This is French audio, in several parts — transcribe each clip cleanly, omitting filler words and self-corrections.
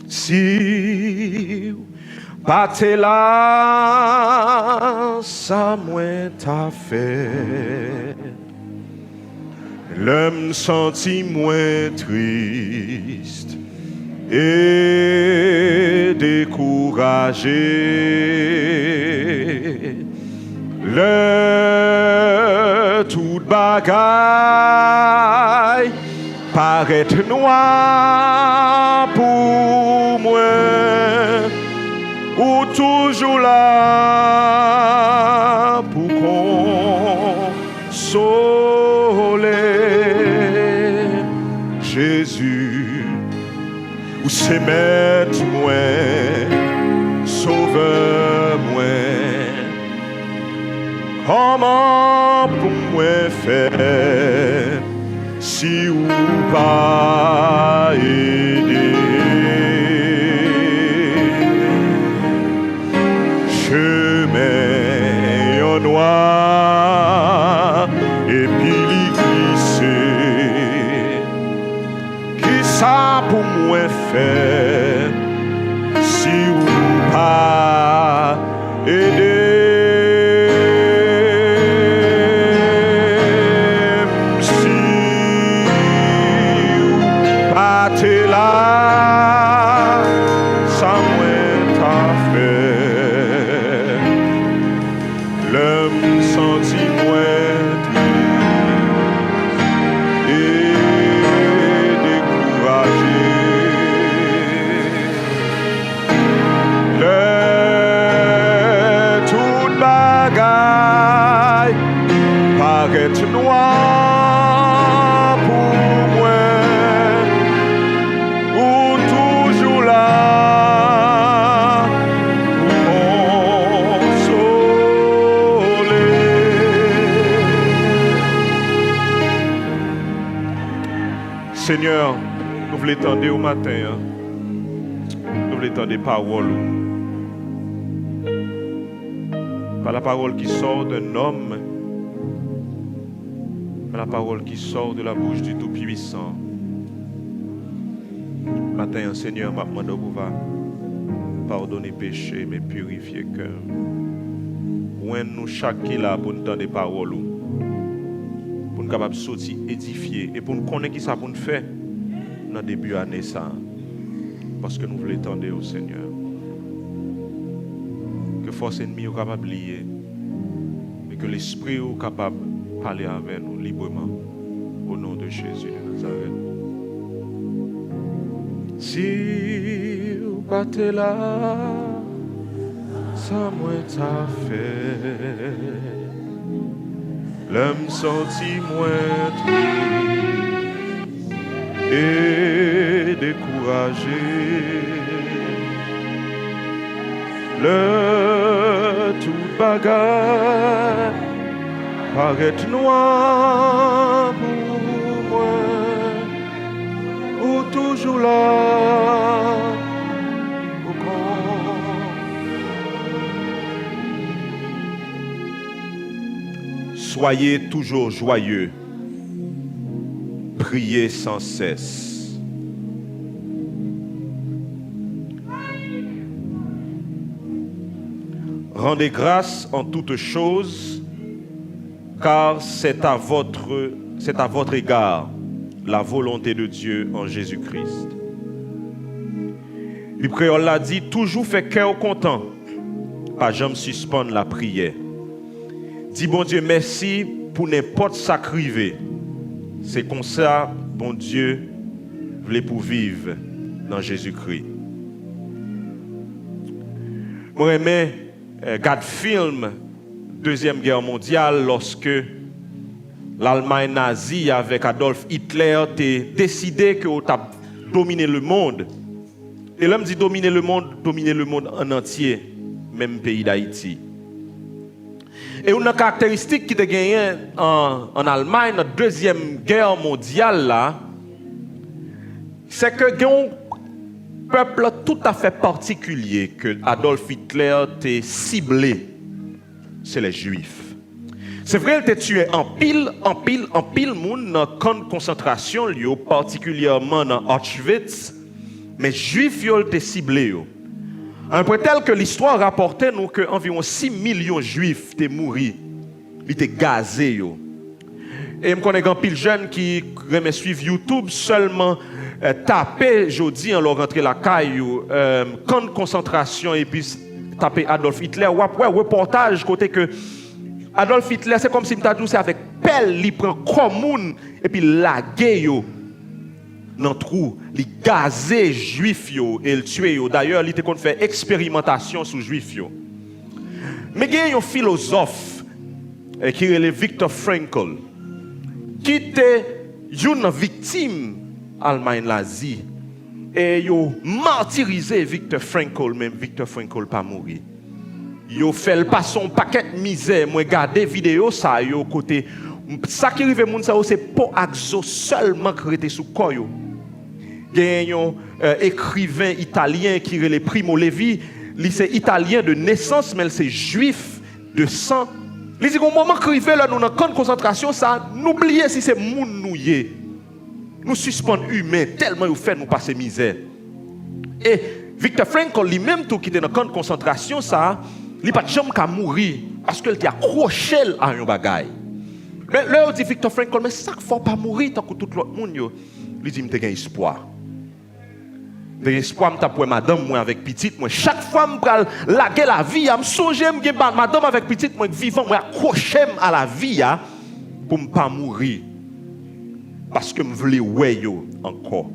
Si pas t'es là, ça moins t'a fait. L'homme senti moins triste et découragé. Le tout bagaille paraît noir pour moi, ou toujours là pour consoler. Jésus, ou c'est maître moi, sauveur moi. Comment pour moi faire si ou pas aider? Chemin en noir et puis glissé. Qui ça pour moi faire si ou pas aider? Noir pour moi, ou toujours là pour consoler. Seigneur, nous voulons t'entendre au matin, hein? Nous voulons t'entendre des paroles. Pas la parole qui sort d'un homme, la parole qui sort de la bouche du Tout-Puissant. Matin, Seigneur, m'a demandé pour pardonner péché, mais purifier cœur. Où nous chaque là pour nous entendre des paroles, pour nous capables de sortir édifier et pour nous connaître qui ça pour nous faire dans le début de l'année ça. Parce que nous voulons attendre au Seigneur. Que force ennemie est capable de lier, mais que l'esprit est capable parler avec nous librement au nom de Jésus de Nazareth. Si vous battez là, ça moins t'a fait. L'homme senti moins triste et découragé. Le tout bagarre paraît noir pour moi, ou toujours là au compte. Soyez toujours joyeux, priez sans cesse. Rendez grâce en toutes choses, car c'est à votre égard la volonté de Dieu en Jésus-Christ. Le créole l'a dit, toujours fait cœur content, pas jamais suspendre la prière. Dis bon Dieu merci pour n'importe sacrivé. C'est comme ça, bon Dieu, voulait pour vivre dans Jésus-Christ. Moi, j'aime regarder film Deuxième Guerre mondiale lorsque l'Allemagne nazie avec Adolf Hitler a décidé que a dominé le monde. Et l'homme dit dominer le monde en entier, même pays d'Haïti. Et une caractéristique qui a gagné en Allemagne dans la Deuxième Guerre mondiale, là, c'est que un peuple tout à fait particulier que Adolf Hitler a ciblé, c'est les Juifs. C'est vrai, il a tué en pile monde dans le camp de concentration, particulièrement dans Auschwitz, Mais Juifs yo étaient ciblés. À un point tel que l'histoire rapportait nous que environ 6 millions de Juifs étaient morts. Ils étaient gazés. Et je connais un pile jeune qui remet suivre YouTube seulement taper jeudi en leur rentrer la caille camp de concentration et puis taper Adolf Hitler ou après reportage côté que Adolf Hitler c'est comme si m'ta dit c'est avec pelle il prend commune et puis laguer yo dans trou, il gazé juif yo et le tuer yo. D'ailleurs, il était qu'on fait expérimentation sur juif yo. Mais il y a un philosophe qui est Viktor Frankl qui était une victime Allemagne nazie et yo martyrisé Viktor Frankl, même Viktor Frankl pas mourir. Yo fait le passer un paquet de misère, moi regarder vidéo ça yo côté ça qui arrive moun ça c'est pas axo seulement qui était sous corps yo. Il y a un écrivain italien qui est Primo Levi, il c'est italien de naissance mais c'est juif de sang. Il dit au moment qu'arrivé là nous dans camp de concentration ça n'oubliez si c'est moun nouye. Nous suspendons humains tellement il fait nous passer misère. Et Viktor Frankl lui-même tout qui était dans camp de concentration ça, il pas jamais qu'à mourir parce qu'il était accroché à un bagaille. Mais là on dit Viktor Frankl mais ça faut pas mourir tant que tout l'autre monde yo. Il dit m'te gain espoir. De espoir m'ta pour madame moi avec petite moi chaque fois m'pral laguer la vie me songer m'gen madame avec petite moi vivant moi accrocher à la vie pour me pas mourir parce que me voulais ouais yo encore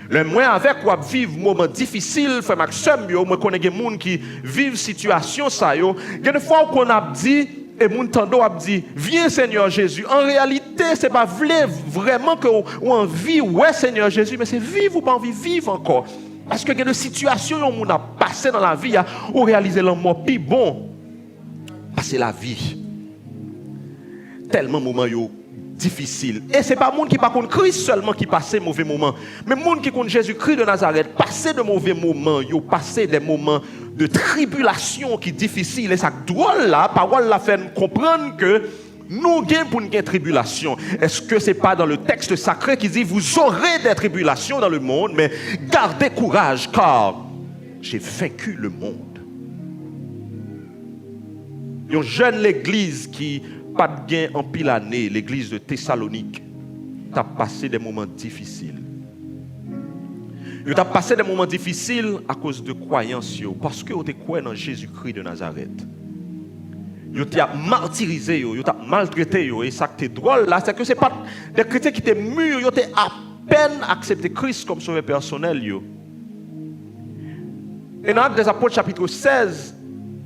le moi avec quoi vivre moment difficile frère Maxime yo moi connais des monde qui vivent situation ça yo il y a des fois qu'on a dit et moun tando a dit viens Seigneur Jésus en réalité c'est pas vraiment que ou envie ouais Seigneur Jésus mais c'est vivre ou pas envie vivre encore parce que il y a des situations où on a passé dans la vie ou réaliser la mort puis bon passer la vie tellement moment yo difficile et c'est pas monde qui pas contre Christ seulement qui passait mauvais moments mais monde qui contre Jésus-Christ de Nazareth passer de mauvais moments yo passer des moments de tribulation qui difficile et ça drôle là parole la fait comprendre que nous gain pour une tribulation. Est-ce que c'est pas dans le texte sacré qui dit vous aurez des tribulations dans le monde mais gardez courage car j'ai vaincu le monde. Une jeune l'église qui pas de gain en pile année, l'église de Thessalonique, tu as passé des moments difficiles. Tu as passé des moments difficiles à cause de croyances, parce que tu crois dans Jésus-Christ de Nazareth. Tu t'as martyrisé, tu t'as maltraité, et ça qui est drôle là, c'est que ce n'est pas des chrétiens qui étaient mûrs, tu as à peine accepté Christ comme sauveur personnel. Et dans Actes des Apôtres chapitre 16,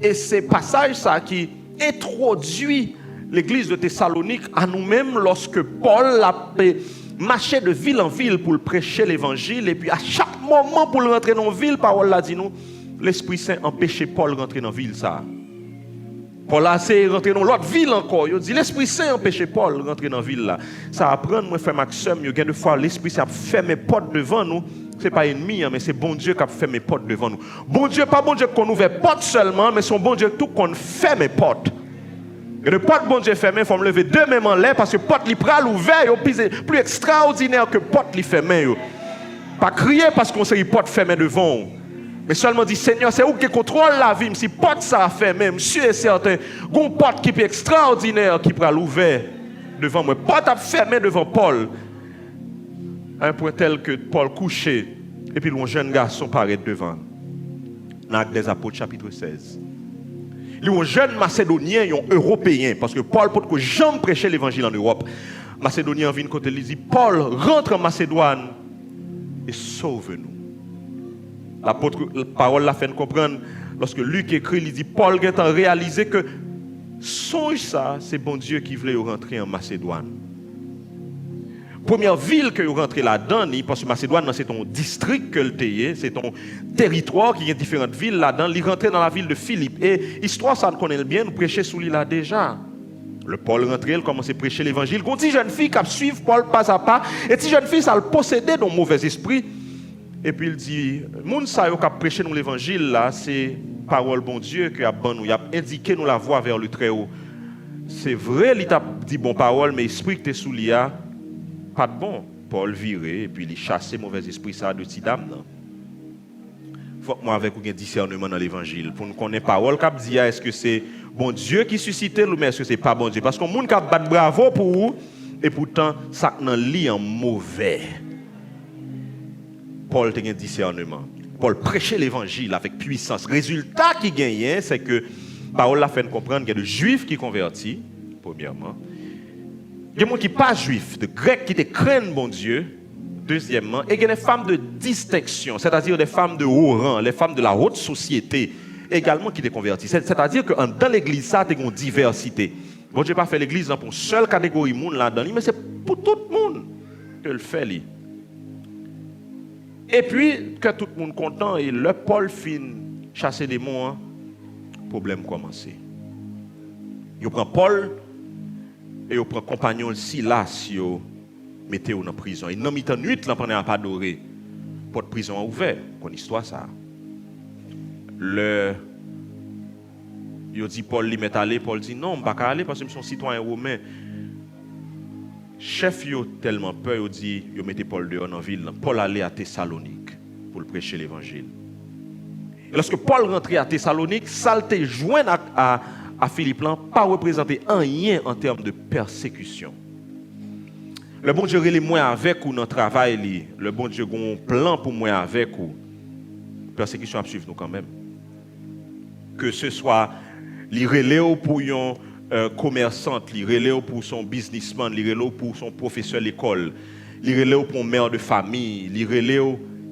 et c'est passage ça qui introduit l'église de Thessalonique à nous-mêmes lorsque Paul a marché de ville en ville pour prêcher l'évangile et puis à chaque moment pour rentrer dans la ville, Paul l'a dit nous, l'Esprit Saint empêchait Paul de rentrer dans la ville ça. Paul a essayé de rentrer dans l'autre ville encore, il dit l'Esprit Saint empêchait Paul de rentrer dans la ville là. Ça apprend moi frère Maxime, il y a des fois l'Esprit Saint a fermé porte devant nous. C'est pas ennemi mais c'est bon Dieu qui a fermé porte devant nous. Bon Dieu pas bon Dieu qu'on ouvre porte seulement mais son bon Dieu tout qu'on ferme porte. Et le porte bon Dieu fermé, il faut me lever deux mêmes en l'air parce que porte li pral ouvert, plus extraordinaire que porte li fermé. Pas crier parce qu'on sait porte fermé devant. Mais seulement dit Seigneur, c'est où qui contrôle la vie, si porte ça a fermé, monsieur est certain, gon porte qui est extraordinaire qui pral ouvert devant moi. Porte a fermé devant Paul. À un point tel que Paul couché et puis le jeune garçon paraît devant. Dans Actes des Apôtres chapitre 16. Il y a un jeune Macédonien, un Européen, parce que Paul, pour que jamais prêcher l'évangile en Europe, Macédonien vient côté lui dit Paul, rentre en Macédoine et sauve-nous. La parole l'a fait comprendre lorsque Luc écrit, il dit Paul a réalisé que songe ça, c'est bon Dieu qui voulait rentrer en Macédoine. Première ville que vous rentrez là-dedans, parce que Macédoine, c'est ton district que le c'est ton territoire qui a différentes villes là-dedans. Il rentrait dans la ville de Philippe. Et histoire, ça nous connaît bien, nous prêchons sous lui là déjà. Le Paul rentrait, il commençait à prêcher l'évangile. Quand une jeune fille qui suivre Paul pas à pas, et une jeune fille, ça le possédait dans mauvais esprit. Et puis il dit, moun sa yo qui a prêché nous l'évangile là, c'est parole bon Dieu qui a ban nous, il a indiqué nous la voie vers le très haut. C'est vrai, il t'a dit bon parole, mais esprit que t'es sous l'IA. Pas de bon. Paul viré et puis il chassait mauvais esprit ça de Tidam. faut que moi avec un discernement dans l'évangile pour nous connaître parole qui dit est-ce que c'est bon Dieu qui suscite ou est-ce que c'est pas bon Dieu parce qu'on monde qui bat bravo pour vous et pourtant ça nan li en mauvais. Paul a un discernement. Paul prêchait l'évangile avec puissance. Résultat qui gagnait, c'est que parole l'a fait comprendre qu'il y a des juifs qui convertis, premièrement. Il y a des gens qui ne sont pas juifs, des grecs qui te craignent bon Dieu, deuxièmement. Et il y a des femmes de distinction, c'est-à-dire des femmes de haut rang, les femmes de la haute société, également qui te convertissent. C'est-à-dire que dans l'église, ça, il y a une diversité. Bon Dieu n'a pas fait l'église pour une seule catégorie de monde là-dedans, mais c'est pour tout le monde que le fait. Et puis, que tout le monde est content, et le Paul fin chasser des mots, le problème commence. Il prend Paul et il prend compagnon Silas, il met dans la prison. Et dans la nuit, il n'a pas adoré. Porte prison ouvert, qu'on histoire ça. Il dit Paul lui met aller, Paul dit non, je ne vais pas aller parce que je suis un citoyen romain. Chef yo tellement peur, il dit yo mettez Paul dehors dans la ville. Paul allait à Thessalonique pour prêcher l'évangile. Et lorsque Paul rentrait à Thessalonique, ça te joint à Philippe là, pas représenter rien en termes de persécution. Le bon Dieu relève moi avec ou dans le travail, le bon Dieu a un plan pour moi avec ou. Persécution à suivre nous quand même. Que ce soit les relais pour un commerçant, les relais pour son businessman, les relais pour son professeur à l'école, les relais pour un mère de famille, les relais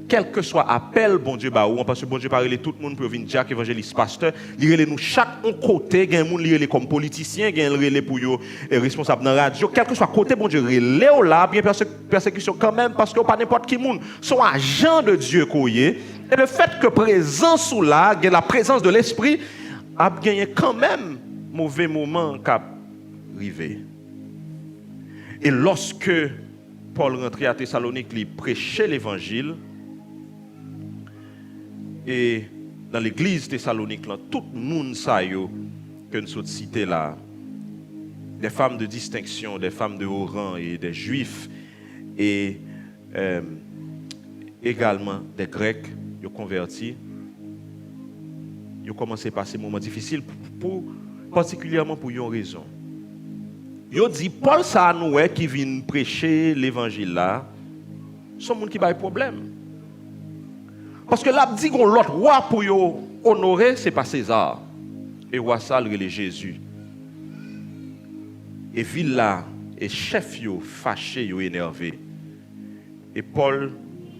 quel que soit appel bon Dieu ba ou parce que bon Dieu parle tout le monde pour venir Jacques évangéliste pasteur, les relais nous chaque côté, il y a un monde les relais comme politicien, il y a un relais pour yo responsable dans la radio, quel que soit côté bon Dieu relais là, bien persécution quand même parce que pas n'importe qui monde sont agents de Dieu koyé et le fait que présence ou là, il y a la présence de l'esprit a gagné quand même mauvais moment qu'a arrivé. Et lorsque Paul rentrait à Thessalonique, il prêchait l'évangile. Et dans l'église Thessalonique, là, tout le monde sait que nous sommes cités là, des femmes de distinction, des femmes de haut rang et des juifs, et également des Grecs, ils ont converti. Ils ont commencé à passer des moments difficiles, particulièrement pour une raison. Ils ont dit, Paul ça nous qui vient prêcher l'évangile là, c'est un monde qui a des problèmes. Parce que là, dit qu'on l'autre roi pour honorer, ce n'est pas César. Et roi ça, c'est Jésus. Et ville là, et chef yo fâché, yo énervé. Et Paul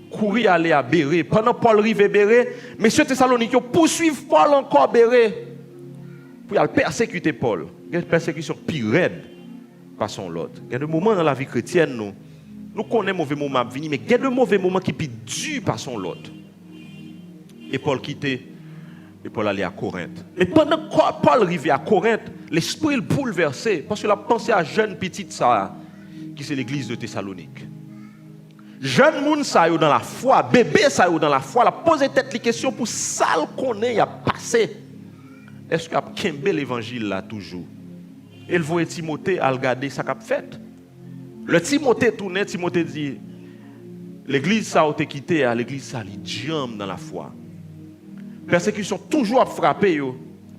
courit aller à Béré. Pendant Paul arrive à Béré, messieurs Thessaloniques poursuivent Paul encore Béré. Pour aller persécuter Paul. Il y a une persécution pire raide par son l'autre. Il y a des moments dans la vie chrétienne, nous connaissons mauvais moments à venir, mais il y a des mauvais moments qui sont durs par son l'autre. Et Paul quittait, et Paul allait à Corinthe. Et pendant que Paul arrivait à Corinthe, l'esprit le bouleversé, parce qu'il a pensé à jeune petite ça, qui c'est l'église de Thessalonique. Jeune monde ça dans la foi, bébé ça dans la foi, la poser tête les questions pour ça le connaît, a passé. Est-ce qu'il a kembe l'évangile là toujours? Et le voit Timothée à regarder ça qu'a fait. Le Timothée tourné, Timothée dit l'église ça a été quitté à l'église ça li jam dans la foi. Persécution toujours à frapper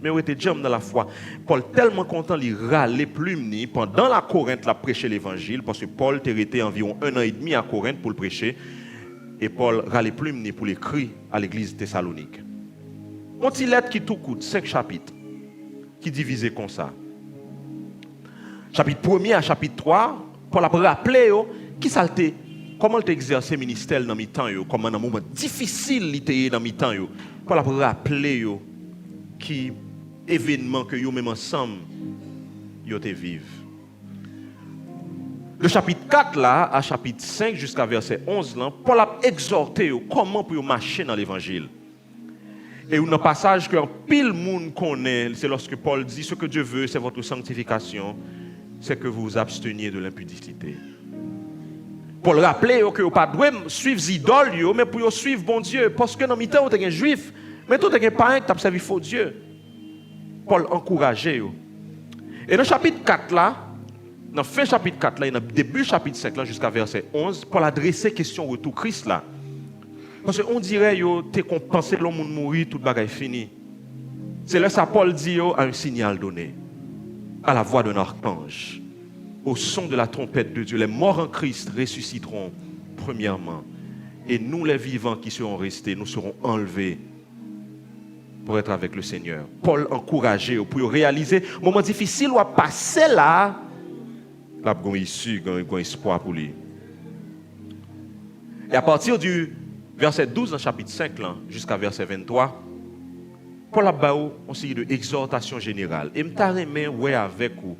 mais on était jam dans la foi. Paul tellement content il râlait plume pendant la Corinthe la prêcher l'évangile parce que Paul était resté environ 1 an et demi à Corinthe pour le prêcher et Paul râlait plume pour l'écrit à l'église de Thessalonique. On petite lettre qui tout coûte 5 chapitres qui divisé comme ça. Chapitre 1er à chapitre 3, Paul a rappelé qui ça était comment il exercer le ministère dans mi-temps comment dans un moment difficile il était dans mi-temps Paul a rappelé qui événement que yo même ensemble yo te vivent. Le chapitre 4 là à chapitre 5 jusqu'à verset 11 là, Paul a exhorté comment pour marcher dans l'évangile. Et un passage que pile monde connaît, c'est lorsque Paul dit ce que Dieu veut, c'est votre sanctification, c'est que vous vous absteniez de l'impudicité. Paul rappelait que vous ne pouvez pas suivre les idoles, mais pour suivre bon Dieu. Parce que dans le temps, vous êtes un juif, mais tout est un païen qui a servi faux Dieu. Paul encourageait. Et dans le chapitre 4 là, dans le fin chapitre 4 là, et dans le début chapitre 5 là jusqu'à verset 11, Paul a adressé question retour Christ là. Parce qu'on dirait que tu es pensé que l'homme mourir, tout le bagage fini. C'est là que Paul dit à un signal donné, à la voix d'un archange, au son de la trompette de Dieu. Les morts en Christ ressusciteront premièrement. Et nous, les vivants qui seront restés, nous serons enlevés pour être avec le Seigneur. Paul encouragé pour réaliser un moment difficile où à passer là, là, il y a issue, il y a espoir pour lui. Et à partir du verset 12 dans chapitre 5 là, jusqu'à verset 23, Paul a baou une série de exhortation générale. Et je me ouais avec vous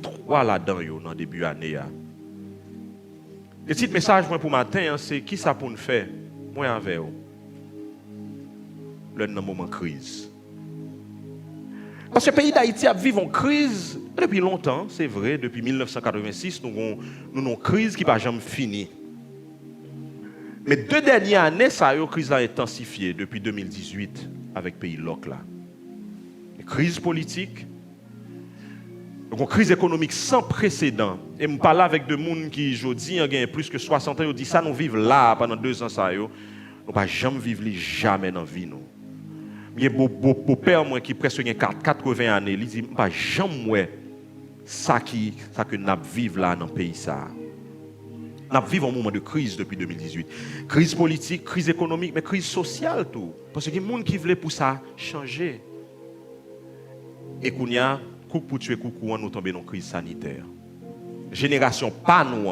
trois là-dedans dans le début de l'année. Le petit message pour matin, c'est qui ça pour nous faire? Moi avec vous. Le moment de crise. Parce que le pays d'Haïti a vécu une crise depuis longtemps, c'est vrai, depuis 1986, nous avons une crise qui n'a jamais fini. Mais 2 dernières années, la crise a intensifié depuis 2018 avec le pays LOC là. Une crise politique, une crise économique sans précédent. Et je parle avec des gens qui, aujourd'hui, ont plus que 60 ans, ils disent ça, nous vivons là pendant 2 ans, ça, nous ne pouvons jamais vivre jamais dans la vie. Il y a beau-père qui presque 80 années, il dit, je ne pouvons jamais ça que nous vivons là dans le pays. Nous vivons un moment de crise depuis 2018. Crise politique, crise économique, mais crise sociale tout. Parce qu'il y a des gens qui voulaient pour ça changer. Et qu'on y a, pour tuer coucou, nous tombons dans une crise sanitaire. Génération pas nous,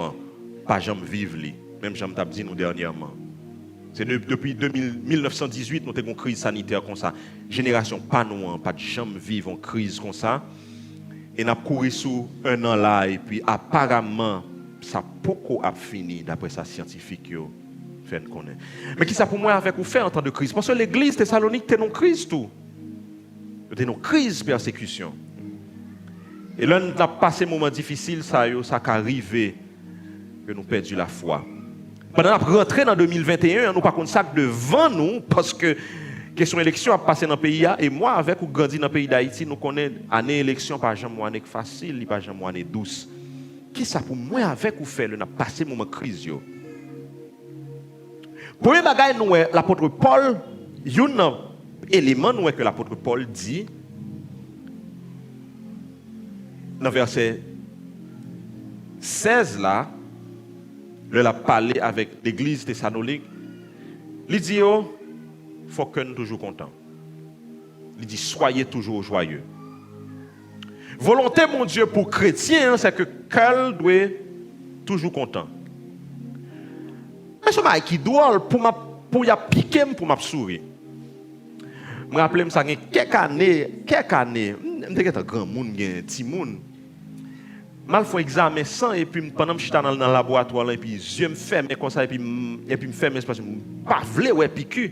pas jamais vivre, même j'aime t'ai dit nous dernièrement. C'est depuis 1918 nous avons une crise sanitaire comme ça. Génération pas nous, pas jamais vivre une crise comme ça. Et nous avons couru sous 1 an là et puis apparemment ça beaucoup a fini d'après ça scientifique yo fait connaître. Mais qui ça pour moi avec vous faire en temps de crise parce que l'église Thessalonique était dans crise tout. Était dans crise persécution. Et là, nous avons passé un moment difficile, ça a arrivé que nous perdions la foi. Pendant que nous rentrons dans 2021, nous ne pas ça devant nous, parce que la question d'élection a passé dans le pays. Et moi, avec ou grandi dans le pays d'Haïti, nous connaissons l'année élection, pas jamais année facile, pas jamais année douce. Qui ça pour moi avec ou faire, nous avons passé un moment de crise. Premier bagage, nous, l'apôtre Paul, il y a un élément que l'apôtre Paul dit, dans le verset 16 là, il a parlé avec l'église Thessalonique. Il dit, il faut que nous soyons toujours contents. Il dit, soyez toujours joyeux. Volonté, mon Dieu, pour chrétien, c'est que cœur doit être toujours content. Mais ce qui doit pour y piquer, pour m'a sourire. Je me rappelle ça quelques années, je suis un grand monde, un petit monde. Mal font examen sans et puis pendant que je suis dans le laboratoire et puis je me ferme comme ça et puis me ferme parce que je pas vle ouais piqûre.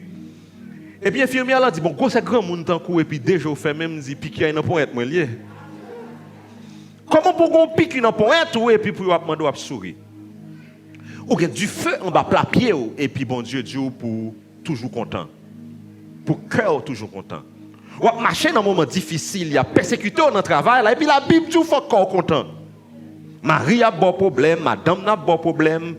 Et puis l'infirmière là dit bon gros c'est grand monde tant coup et puis déjà au fait même dit piqûre dans pointe moi lié. Comment pour qu'on pique dans pointe et puis pour demander à sourire. OK, du feu en bas plat pied et puis bon Dieu Dieu pour toujours content. Pour cœur toujours content. Ou marcher dans un moment difficile, il y a persécuté dans le travail là et puis la Bible dit faut corps content. Marie a bon problème, madame a bon problème.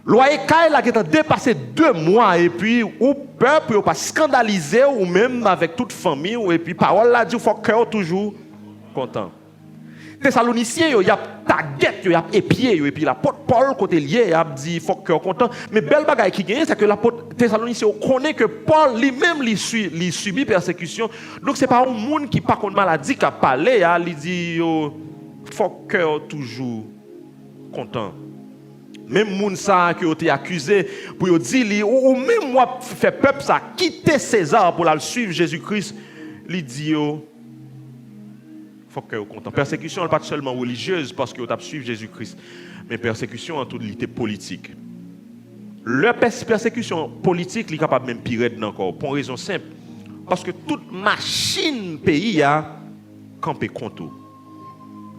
Loyer Kay là qui a dépassé 2 mois et puis ou peur pour pas scandaliser ou même avec toute famille et puis parole là dit faut cœur toujours content. Thessaloniciens il y a taguette, il y a épier et puis l'apôtre Paul côté lié a dit faut cœur content mais belle bagaille qui gagne c'est que l'apôtre Thessaloniciens connaît que Paul lui-même lui subit persécution. Donc c'est pas un monde qui pas contre maladie qui a parlé il dit faut cœur toujours content. Même moun ça qui a été accusé pour dire ou même moi fait peuple ça quitter César pour la suivre Jésus-Christ, il dit faut cœur content. Persécution n'est pas seulement religieuse parce que tu suivre Jésus-Christ, mais persécution en toute réalité politique. La persécution politique est capable même pire encore pour une raison simple parce que toute machine pays a campé contre.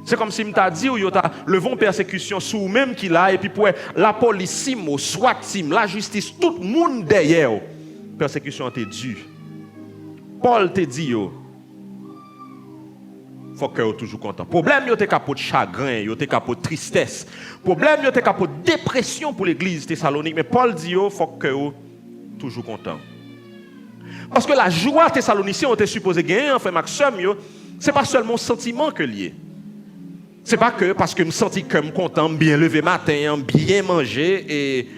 C'est comme si je t'ai dit, il y a levons persécution sur même qui là, et puis pour la police, le SWAT team, la justice, tout le monde derrière. Persécution était due. Paul te dit, il faut que vous toujours content. Problème, il y a capot de chagrin, il y a capot de tristesse. Problème, il y a capot de dépression pour l'église Thessalonique. Mais Paul dit, il faut que vous toujours content. Parce que la joie Thessaloniciens, on était supposé gagner, enfin Maxime, c'est pas seulement sentiment que lié. C'est pas que parce que je me sens comme content, bien levé matin, bien manger, et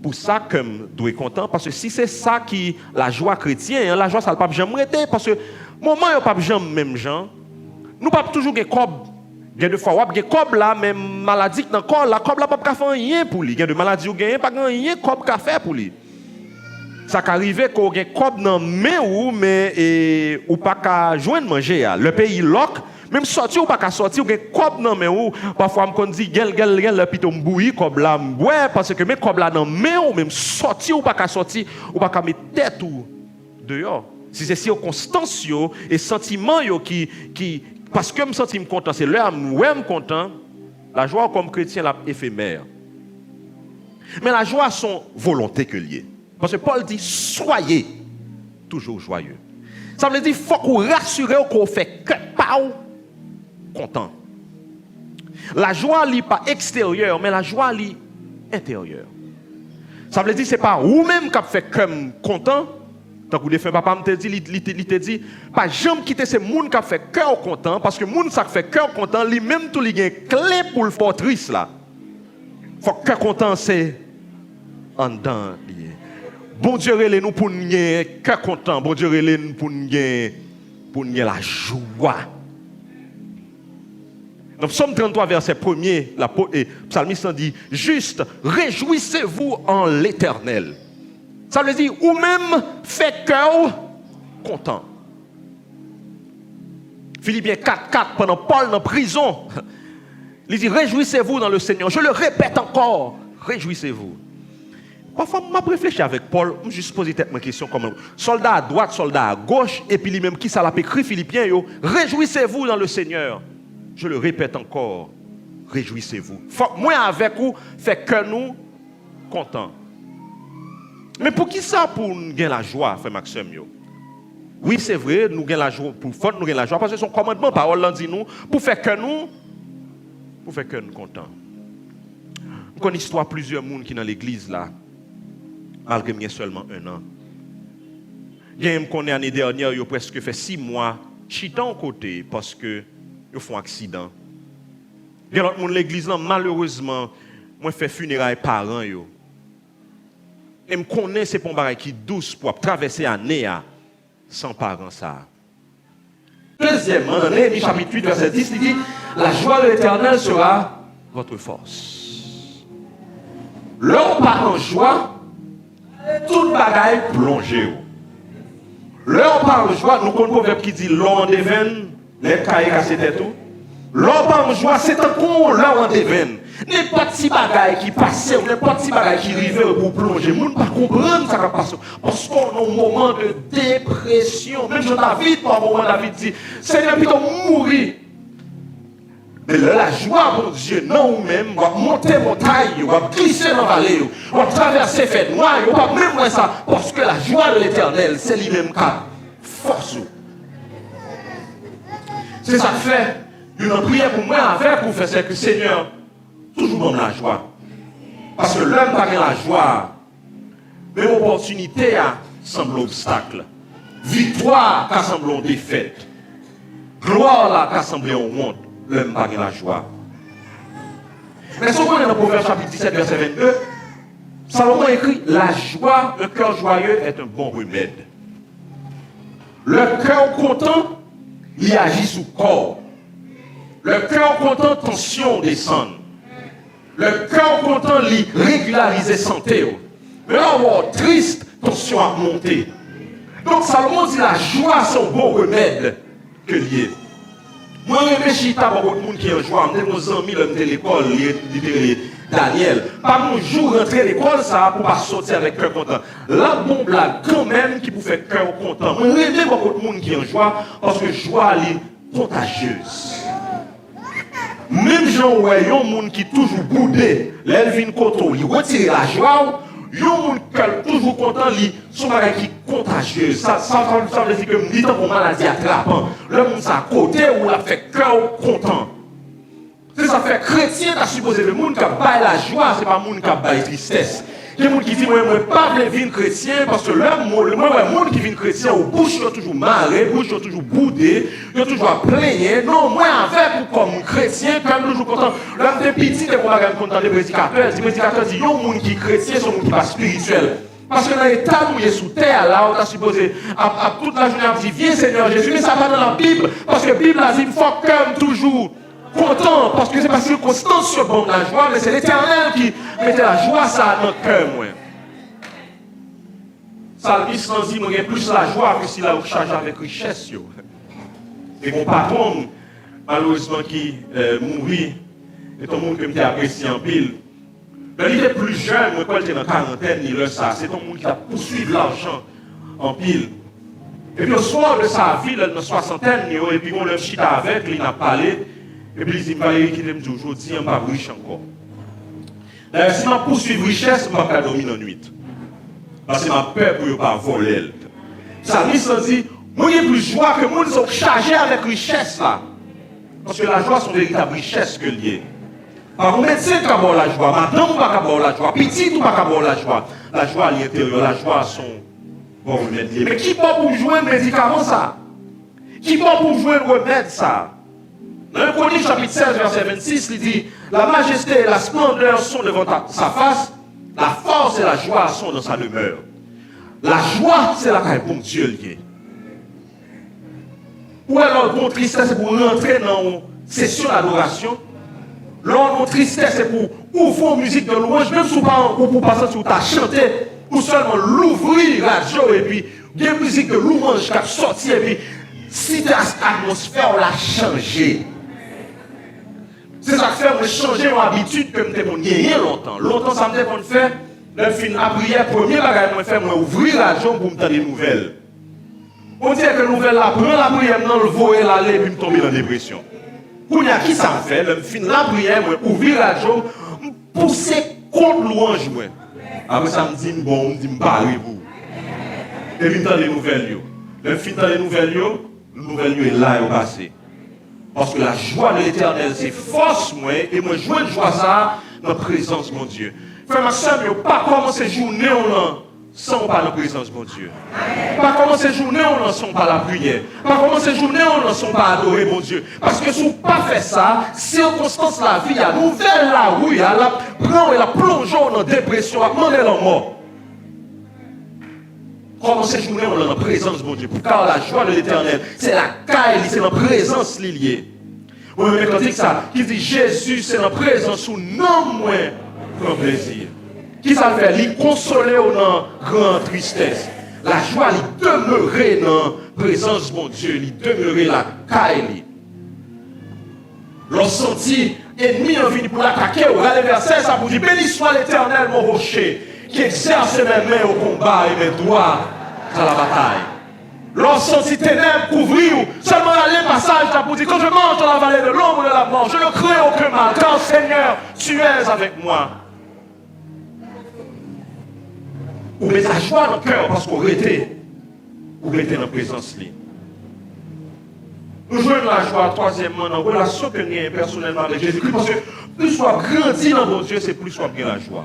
pour ça que je dois être content. Parce que si c'est ça qui la joie chrétienne, la joie ça ne peut pas jamais arrêter. Parce que moment il n'y a pas jamais même gens. Nous pas toujours gagner cob. Il y a des fois où cob là, même maladie dans le corps, la cob là pas faire rien pour lui. Il y a des maladies où gagne pas rien cob qu'a faire pour lui. Ça qu'arrive qu'on gagne cob dans main ou mais ou pas qu'à joindre manger. Le pays lock. Même sortir ou pas qu'à sortir, ou gen cob nan men ou, parfois me dit gel le pito mbouyi cob là ouais parce que mes cob là nan men ou même sortir ou pas qu'à sortir ou pas qu'à mettre tête ou dehors. Si c'est si constance yo et sentiment yo qui parce que me senti me content, c'est là ouais me content, la joie comme chrétien là éphémère. Mais la joie son volonté que lié. Parce que Paul dit soyez toujours joyeux. Ça veut dire faut qu'on rassure qu'on fait que pas content. La joie n'est pas extérieure, mais la joie est intérieure. Ça veut dire que ce n'est pas vous-même qui fait comme content. Tant que le papa me dit, il te dit, pas jamais quitter ces gens qui fait cœur content, parce que les gens qui fait cœur content, lui-même tout il a une clé pour le fortrice là. Faut que cœur content c'est en dedans. Bon Dieu relève nous pour nous cœur content, bon Dieu relève nous pour nous la joie. Dans Psaume 33, verset 1er, le psalmiste dit « Juste, réjouissez-vous en l'Éternel ». Ça veut dire « Ou même fait cœur content ». Philippiens 4, pendant Paul en prison, il dit « Réjouissez-vous dans le Seigneur ». Je le répète encore, réjouissez-vous. Parfois, je réfléchis avec Paul, je juste poser ma question comme soldat à droite, soldat à gauche, et puis lui-même qui ça l'a écrit Philippiens, réjouissez-vous dans le Seigneur. Je le répète encore, réjouissez-vous. Moi avec vous, fait que nous contents. Mais pour qui ça pour nous gagner la joie, frère Maxime? Oui, c'est vrai, nous gagnons la joie, pour nous gagner la joie, parce que son commandement, parole l'en dit nous, pour faire que nous contents. Nous connaissons l'histoire plusieurs monde qui dans l'église là, malgré qu'il y a seulement 1 an. Il y a un qu'on est l'année dernière, il a presque fait 6 mois, chitant côté, parce que ils font accident. Il y a l'autre monde l'église là, malheureusement, moi fait funérailles parents yo. Et me connais c'est pour bagay qui douce pour traverser l'année sans parents ça. Deuxièmement, dans Néhémie chapitre 8 verset 10, il dit la joie de l'Éternel sera votre force. L'homme part en joie, toute bagaille plongée. L'homme part en joie, nous connaissons un proverbe qui dit l'homme en déveine. Les cailles cassés tout. L'homme en joie, c'est un con, l'homme en déveine. N'importe si bagaille qui passe, ou n'importe si bagaille qui arrive pour plonger. Moun pas comprendre ça qui passe. Parce qu'on a un moment de dépression. Même Jean-David, par un moment, David dit, Seigneur, plutôt mourir. Mais là, la joie, mon Dieu, non, même, on va monter montagne, on va glisser dans la vallée, on va traverser fait noir, on va même voir ça. Parce que la joie de l'Éternel, c'est lui-même qui force. C'est ça que fait une prière pour moi avec pour faire c'est que Seigneur, toujours donne la joie. Parce que l'homme n'a pas la joie. Même opportunité semble obstacle. Victoire qui semble défaite. Gloire là qui semble honte. L'homme n'a pas la joie. Mais si on est dans le Proverbe chapitre 17, verset 22, Salomon écrit la joie, le cœur joyeux est un bon remède. Le cœur content, il agit sous corps. Le cœur content, tension descend. Le cœur content, il régularise santé. Mais là, on triste, tension a monté. Donc Salomon dit la joie, c'est un bon remède que lié. Moi, je réfléchis à beaucoup de monde qui est en joie. Je mes amis, de l'école, Daniel. Pas mon jour rentrer à l'école, ça, pour pas sortir avec cœur content. La bonne blague, quand même, qui vous fait cœur content. Je rêve beaucoup de monde qui est en joie, parce que joie, elle est contagieuse. Même gens, ouais, il y a un monde qui est toujours boudé, l'Elvin Koto, il retire la joie. Il y a un monde qui est toujours content, son bagage qui est contagieux. Ça veut dire que je me dis pour maladie attrapante. Le monde à côté où il a fait cœur content. C'est ça fait chrétien, tu as supposé le monde qui a baillé la joie, ce n'est pas le monde qui a baillé la tristesse. Il y a des gens qui disent, moi, je ne veux pas venir chrétien parce que là, moi, les gens qui viennent chrétien, au bouche, ils sont toujours marrés, bouche, ils sont toujours boudés, ils sont toujours à plaigner. Non, moi, avec ou comme chrétien, quand même toujours content. Là, depuis petit, on va content des prédicateurs. Les prédicateurs disent, il y a des gens qui sont chrétiens, sont des gens qui sont spirituels. Parce que dans l'état où il est sous terre, là, on t'a supposé, à toute la journée, on dit, viens Seigneur Jésus, mais ça va dans la Bible. Parce que la Bible a dit, il faut comme toujours content, parce que c'est pas circonstance sur bon la joie, mais c'est l'Éternel qui mettait la joie ça dans le cœur, moi. Salmis dit, moi, j'ai plus la joie que si là, on charge avec richesse, yo. Et mon patron, malheureusement, qui mourit, est un monde que j'ai apprécié en pile. Mais il était plus jeune, moi, quand il était dans la quarantaine, il a ça. C'est un monde qui a poursuivi l'argent en pile. Et puis, au soir de sa vie, dans la soixantaine, et puis, on l'a chita avec, il a parlé. Et puis, il dit, il me dit, aujourd'hui, on va riche encore. D'ailleurs, si on poursuit richesse, on va pas dormir en nuit. Parce que ma peur pour ne pas voler. Ça dit, moi, j'ai plus joie que moi, ils sont chargés avec richesse là. Parce que la joie, c'est une véritable richesse que liée. Par contre, médecin qui a la joie, madame qui a la joie, petit ou pas la joie. La joie à l'intérieur, la joie à son bon remède. Mais qui peut pour jouer un médicament ça? Qui peut pour jouer un remède ça? Dans 1 Chronique chapitre 16, verset 26, il dit, la majesté et la splendeur sont devant sa face, la force et la joie sont dans sa demeure. La joie, c'est la carrière pour Dieu lié. Ou alors, mon tristesse, c'est pour rentrer dans une session d'adoration. L'autre, mon tristesse, c'est pour ouvrir une musique de louange, même si pour passer sur ta chanter, ou seulement l'ouvrir, la radio, et puis, il y a une musique de louange qui a sorti, et puis, si l'atmosphère, on l'a changé. C'est ça qui fait qu'on changer mon habitude que je me gagné longtemps. Longtemps, ça me dit qu'on fait, le film à prière, premier bagage que je fais, moi ouvrir la jambe pour me donner des nouvelles. On dit que nouvelle là, prend la prière, dans le voyer l'aller, puis me tomber dans la dépression. Pour y a qui ça me fait, le film la prière, moi ouvrir la jambe, pousser contre louange, moi. Après ça me dit, bon, me dit, me barrer vous. Et puis me donner des nouvelles, yo. Le film dans les nouvelles, yo, le nouvel yo est là, au passé. Parce que la joie de l'Éternel, c'est force, moi, et moi, je veux joie ça dans la présence de mon Dieu. Frère, ma soeur, il ne faut pas commencer journée sans pas la présence de mon Dieu. Pas commencer journée sans pas la prière. Pas commencer journée sans pas adorer mon Dieu. Parce que si vous pas fait ça, circonstance la vie, la nouvelle la oui, la prend et la plonge dans la dépression, à demander la mort. Commencer journée dans la présence de mon Dieu. Car la joie de l'Éternel, c'est la caille, c'est la présence liée. Oui, mais quand il dit ça, qui dit Jésus, c'est la présence où non moins grand plaisir. Qui ça fait? Il consoler ou non grande tristesse. La joie, il demeurer dans la présence de mon Dieu, il demeurer la caille. L'on sentit ennemi en venu pour l'attaquer, ou aller verset, ça vous dit béni soit l'Éternel, mon rocher, qui exerce mes mains au combat et mes doigts à la bataille. L'on sentit ténèbres couvrir, seulement aller passage, ça vous dit quand je marche dans la vallée de l'ombre de la mort, je ne crains aucun mal, car Seigneur, tu es avec moi. Ou mettez la joie dans le cœur parce qu'on était dans la présence de lui. Nous jouons la joie, troisièmement, dans la relation que nous avons personnellement avec Jésus-Christ, parce que plus soit grandi dans mon Dieu, c'est plus soit bien la joie.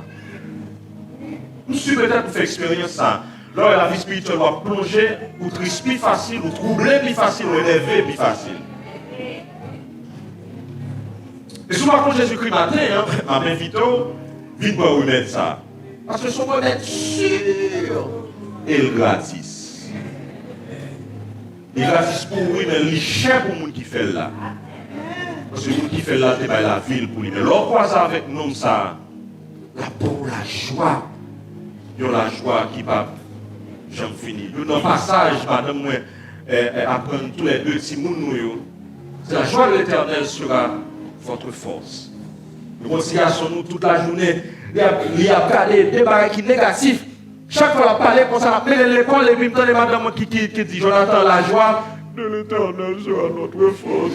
Nous sommes peut-être pour faire expérience ça. Lors la vie spirituelle va plonger, ou triste plus facile, ou troubler plus facile, ou énervé plus facile. Et souvent quand Jésus-Christ matin, à m'inviter, vite pour remettre ça. Parce que son remède sûr et le gratis. Il est gratis pour lui, mais il est cher pour le monde qui fait là. Parce que le monde qui fait là, c'est la ville pour lui. Mais l'on croise avec nous, ça, la peau, la joie. Il y a la joie qui va jamais finir. Il y a un passage, madame, apprendre tous les deux petits mots. C'est la joie de l'Éternel sera votre force. Nous considérons nous toute la journée. Il y a regardé des barres qui sont négatifs. Chaque fois, on parle comme ça, on appelle l'école, et puis il y a des madames qui disent Jonathan, la joie de l'Éternel sera notre force.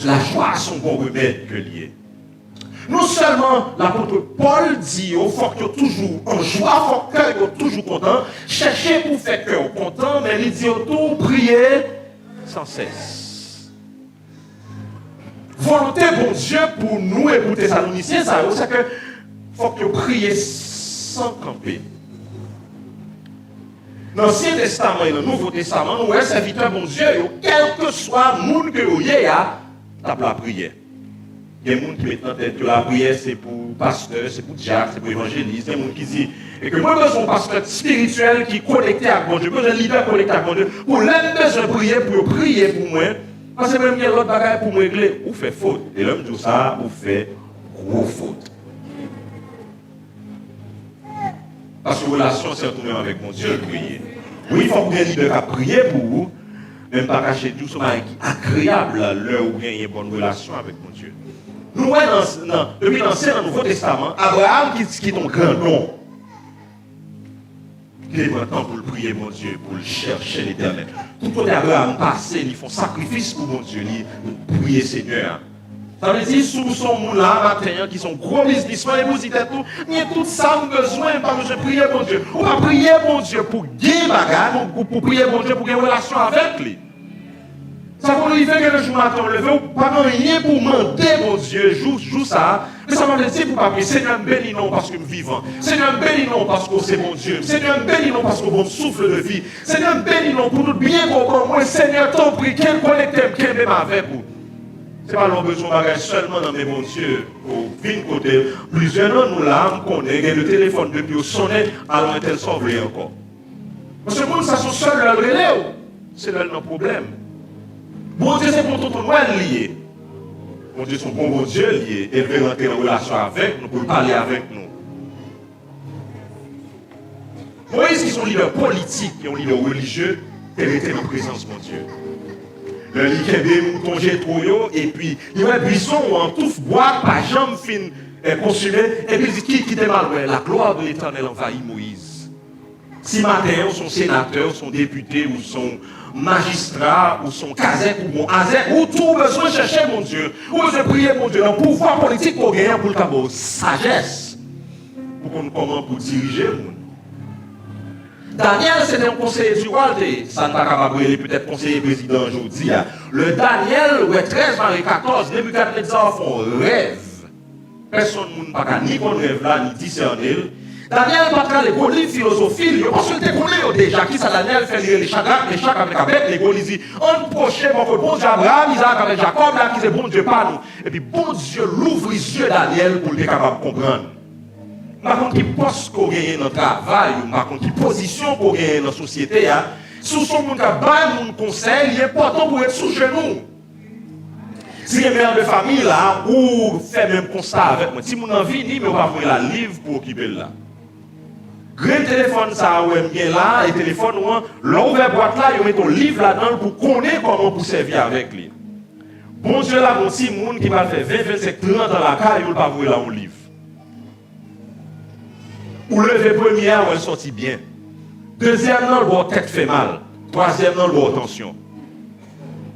La joie a son bon remède que lié. Non seulement l'apôtre Paul dit il faut que toujours en joie, il faut que cœur toujours content, chercher pour faire cœur content, mais il dit tout prier sans cesse. volonté bon Dieu pour nous et pour les Thessaloniciens, c'est que faut que vous priez sans camper. Dans l'Ancien Testament et dans le Nouveau Testament, nous sommes serviteurs bon Dieu, quel que soit le monde que vous ayez, tape la prière. Il y a des gens qui mettent en tête que la prière c'est pour pasteur, c'est pour diacre, c'est pour évangéliste. Il y a des gens qui disent que moi je suis un pasteur spirituel qui est connecté avec bon Dieu, je suis un leader connecté avec bon Dieu. Pour l'homme besoin de prier pour moi, parce que même il y a l'autre bagaille pour me régler, ou fait faute. Et l'homme dit ça, ou fait gros faute. Parce que la relation c'est retourner avec mon Dieu, prier. Oui, il faut que vous ayez un leader qui prie pour vous, même pas cacher tout ce qui est agréable l'heure où vous avez une bonne relation avec mon Dieu. Nous, depuis l'Ancien et le Nouveau Testament, Abraham qui est ton grand nom, il est temps pour le prier, mon Dieu, pour le chercher l'Éternel. Tout le temps, Abraham passé, ils font sacrifice pour mon Dieu, pour prier Seigneur. Ça veut dire, sous son monde là, matin, qui sont gros businessmen, et vous dites tout, il y a tout ça, vous besoin, pas besoin de prier, mon Dieu. On va prier, mon Dieu, pour gagner bagarre, pour prier, mon Dieu, pour gagner une relation avec lui. Ça va nous arriver que le jour matin, on lève, pas rien pour demander, mon Dieu, joue ça. Mais ça va me dire pour pas prier. Seigneur, bénis non parce que je suis vivant. Seigneur, bénis non parce que c'est mon Dieu. Seigneur, bénis non parce que bon souffle de vie. Seigneur, bénis non pour nous bien comprendre. Moi, Seigneur, t'en prie, quel connecté, quel même avec vous. Ce n'est pas l'on besoin de bagage seulement dans mes mon Dieu. Au fin côté, plusieurs de nous là, on connaît, le téléphone depuis au sonnet, alors un tel sauve encore. Parce que le monde, ça sont seuls le relais. C'est là le problème. Bon Dieu, c'est pour tout le monde lié. Bon Dieu, son bon Dieu lié. Il veut rentrer en relation avec nous, pour parler avec nous. Moïse, qui sont leaders politiques et leaders religieux, elle était en présence de mon Dieu. Le lit qui est des moutons trop, et puis il y a un buisson ou un touffe bois, pas jambe fine consumé, et puis qui démarre, la gloire de l'Éternel envahit Moïse. Si matin, son sénateur, son député ou son magistrat ou son casette ou mon azek, ou tout besoin de chercher mon Dieu, ou besoin de prier mon Dieu, dans le pouvoir politique pour gagner pour le cabot, sagesse, pour qu'on comment pour diriger le monde. Daniel, c'était un conseiller du roi, ça ne pas capable de peut-être conseiller président aujourd'hui. Le Daniel, le 13 Marie 14, Nebuchadnezzar font rêve. Personne ne peut pas ni qu'on rêve là, ni discerner. Daniel pas train les livres philosophie, parce que tu connais déjà qui ça Daniel fait les chagrins, les chagrins avec Abed, les Gaules, ils on prochain bon Dieu Abraham, Isaac avec Jacob là qui c'est bon Dieu pas nous. Et puis bon Dieu l'ouvre les yeux Daniel pour le capable de comprendre. Par contre, qui poste qu'on gagne dans le travail, par contre, qui position qu'on gagne dans la société, sous son monde qui a mon conseil, il est important pour être sous genou. Si les mères de famille là, ou fait même constat avec moi, si mon envie ni mais on va voir la livre pour occuper là. Grand téléphone ça ouais bien là et téléphone l'ouvert boîte là, il met ton livre là-dedans pour connaître comment pour servir avec lui. Bon Dieu là mon petit monde qui va faire 20 25 30 dans la caille, il va voir là un livre. Ou lever première, ou elle sortit bien. Deuxième, non, le bord tête fait mal. Troisième, non, le bord tension.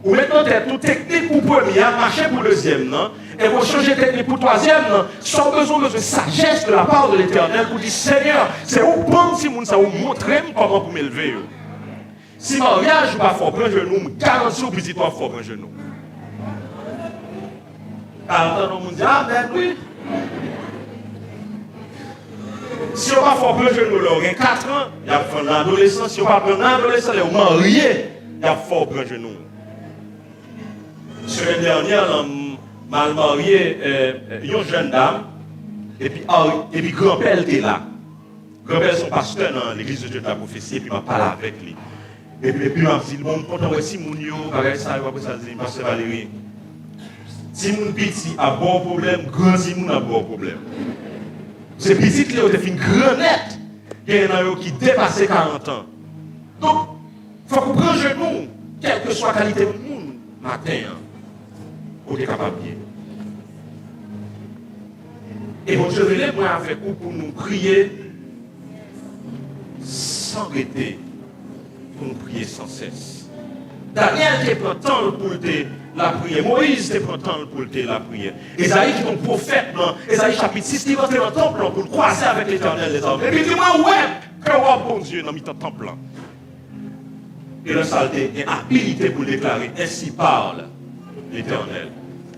Ou maintenant, tête tout technique pour première, marcher pour deuxième, non. Et vous changer technique pour troisième, non. Sans besoin de sagesse de la part de l'Éternel pour dire, Seigneur, c'est où prendre si vous ça vous montrer comment vous m'élever. Si mariage, pas fort prendre genou, me garantis au petit toi fort prendre genou. Alors, on me dit, ah ben oui. Si on va faire prendre genou, il y a 4 ans, il y a fait l'adolescence. Si on va prendre l'adolescence, il y a marié, il y a fort prendre genou. La semaine dernière, mal marié, une jeune dame, et puis grand-père était là. Grand-père son pasteur dans l'église de Dieu de la prophétie, et puis il m'a parlé avec lui. Et puis il m'a dit, bon, quand on voit Simon, pareil ça, après ça, dit, pasteur Valérie, Simon petit a bon problème, grand Simon a bon problème. C'est petit qui a fait une grenette qui dépasse 40 ans. Donc, il faut qu'on prenne genou, quelle que soit la qualité du monde, matin, pour être capable de bien. Et bon, je vais moi avec vous pour nous prier sans arrêter, pour nous prier sans cesse. Daniel qui prend temps pour la prière. Moïse qui prend temps pour la prière. Esaïe qui est un prophète, Esaïe chapitre 6, qui rentre dans le temple pour croiser avec l'Éternel des hommes. Et puis dis-moi, ouais, que roi bon Dieu dans le temple. Et le saleté est habilité pour déclarer, ainsi parle l'Éternel.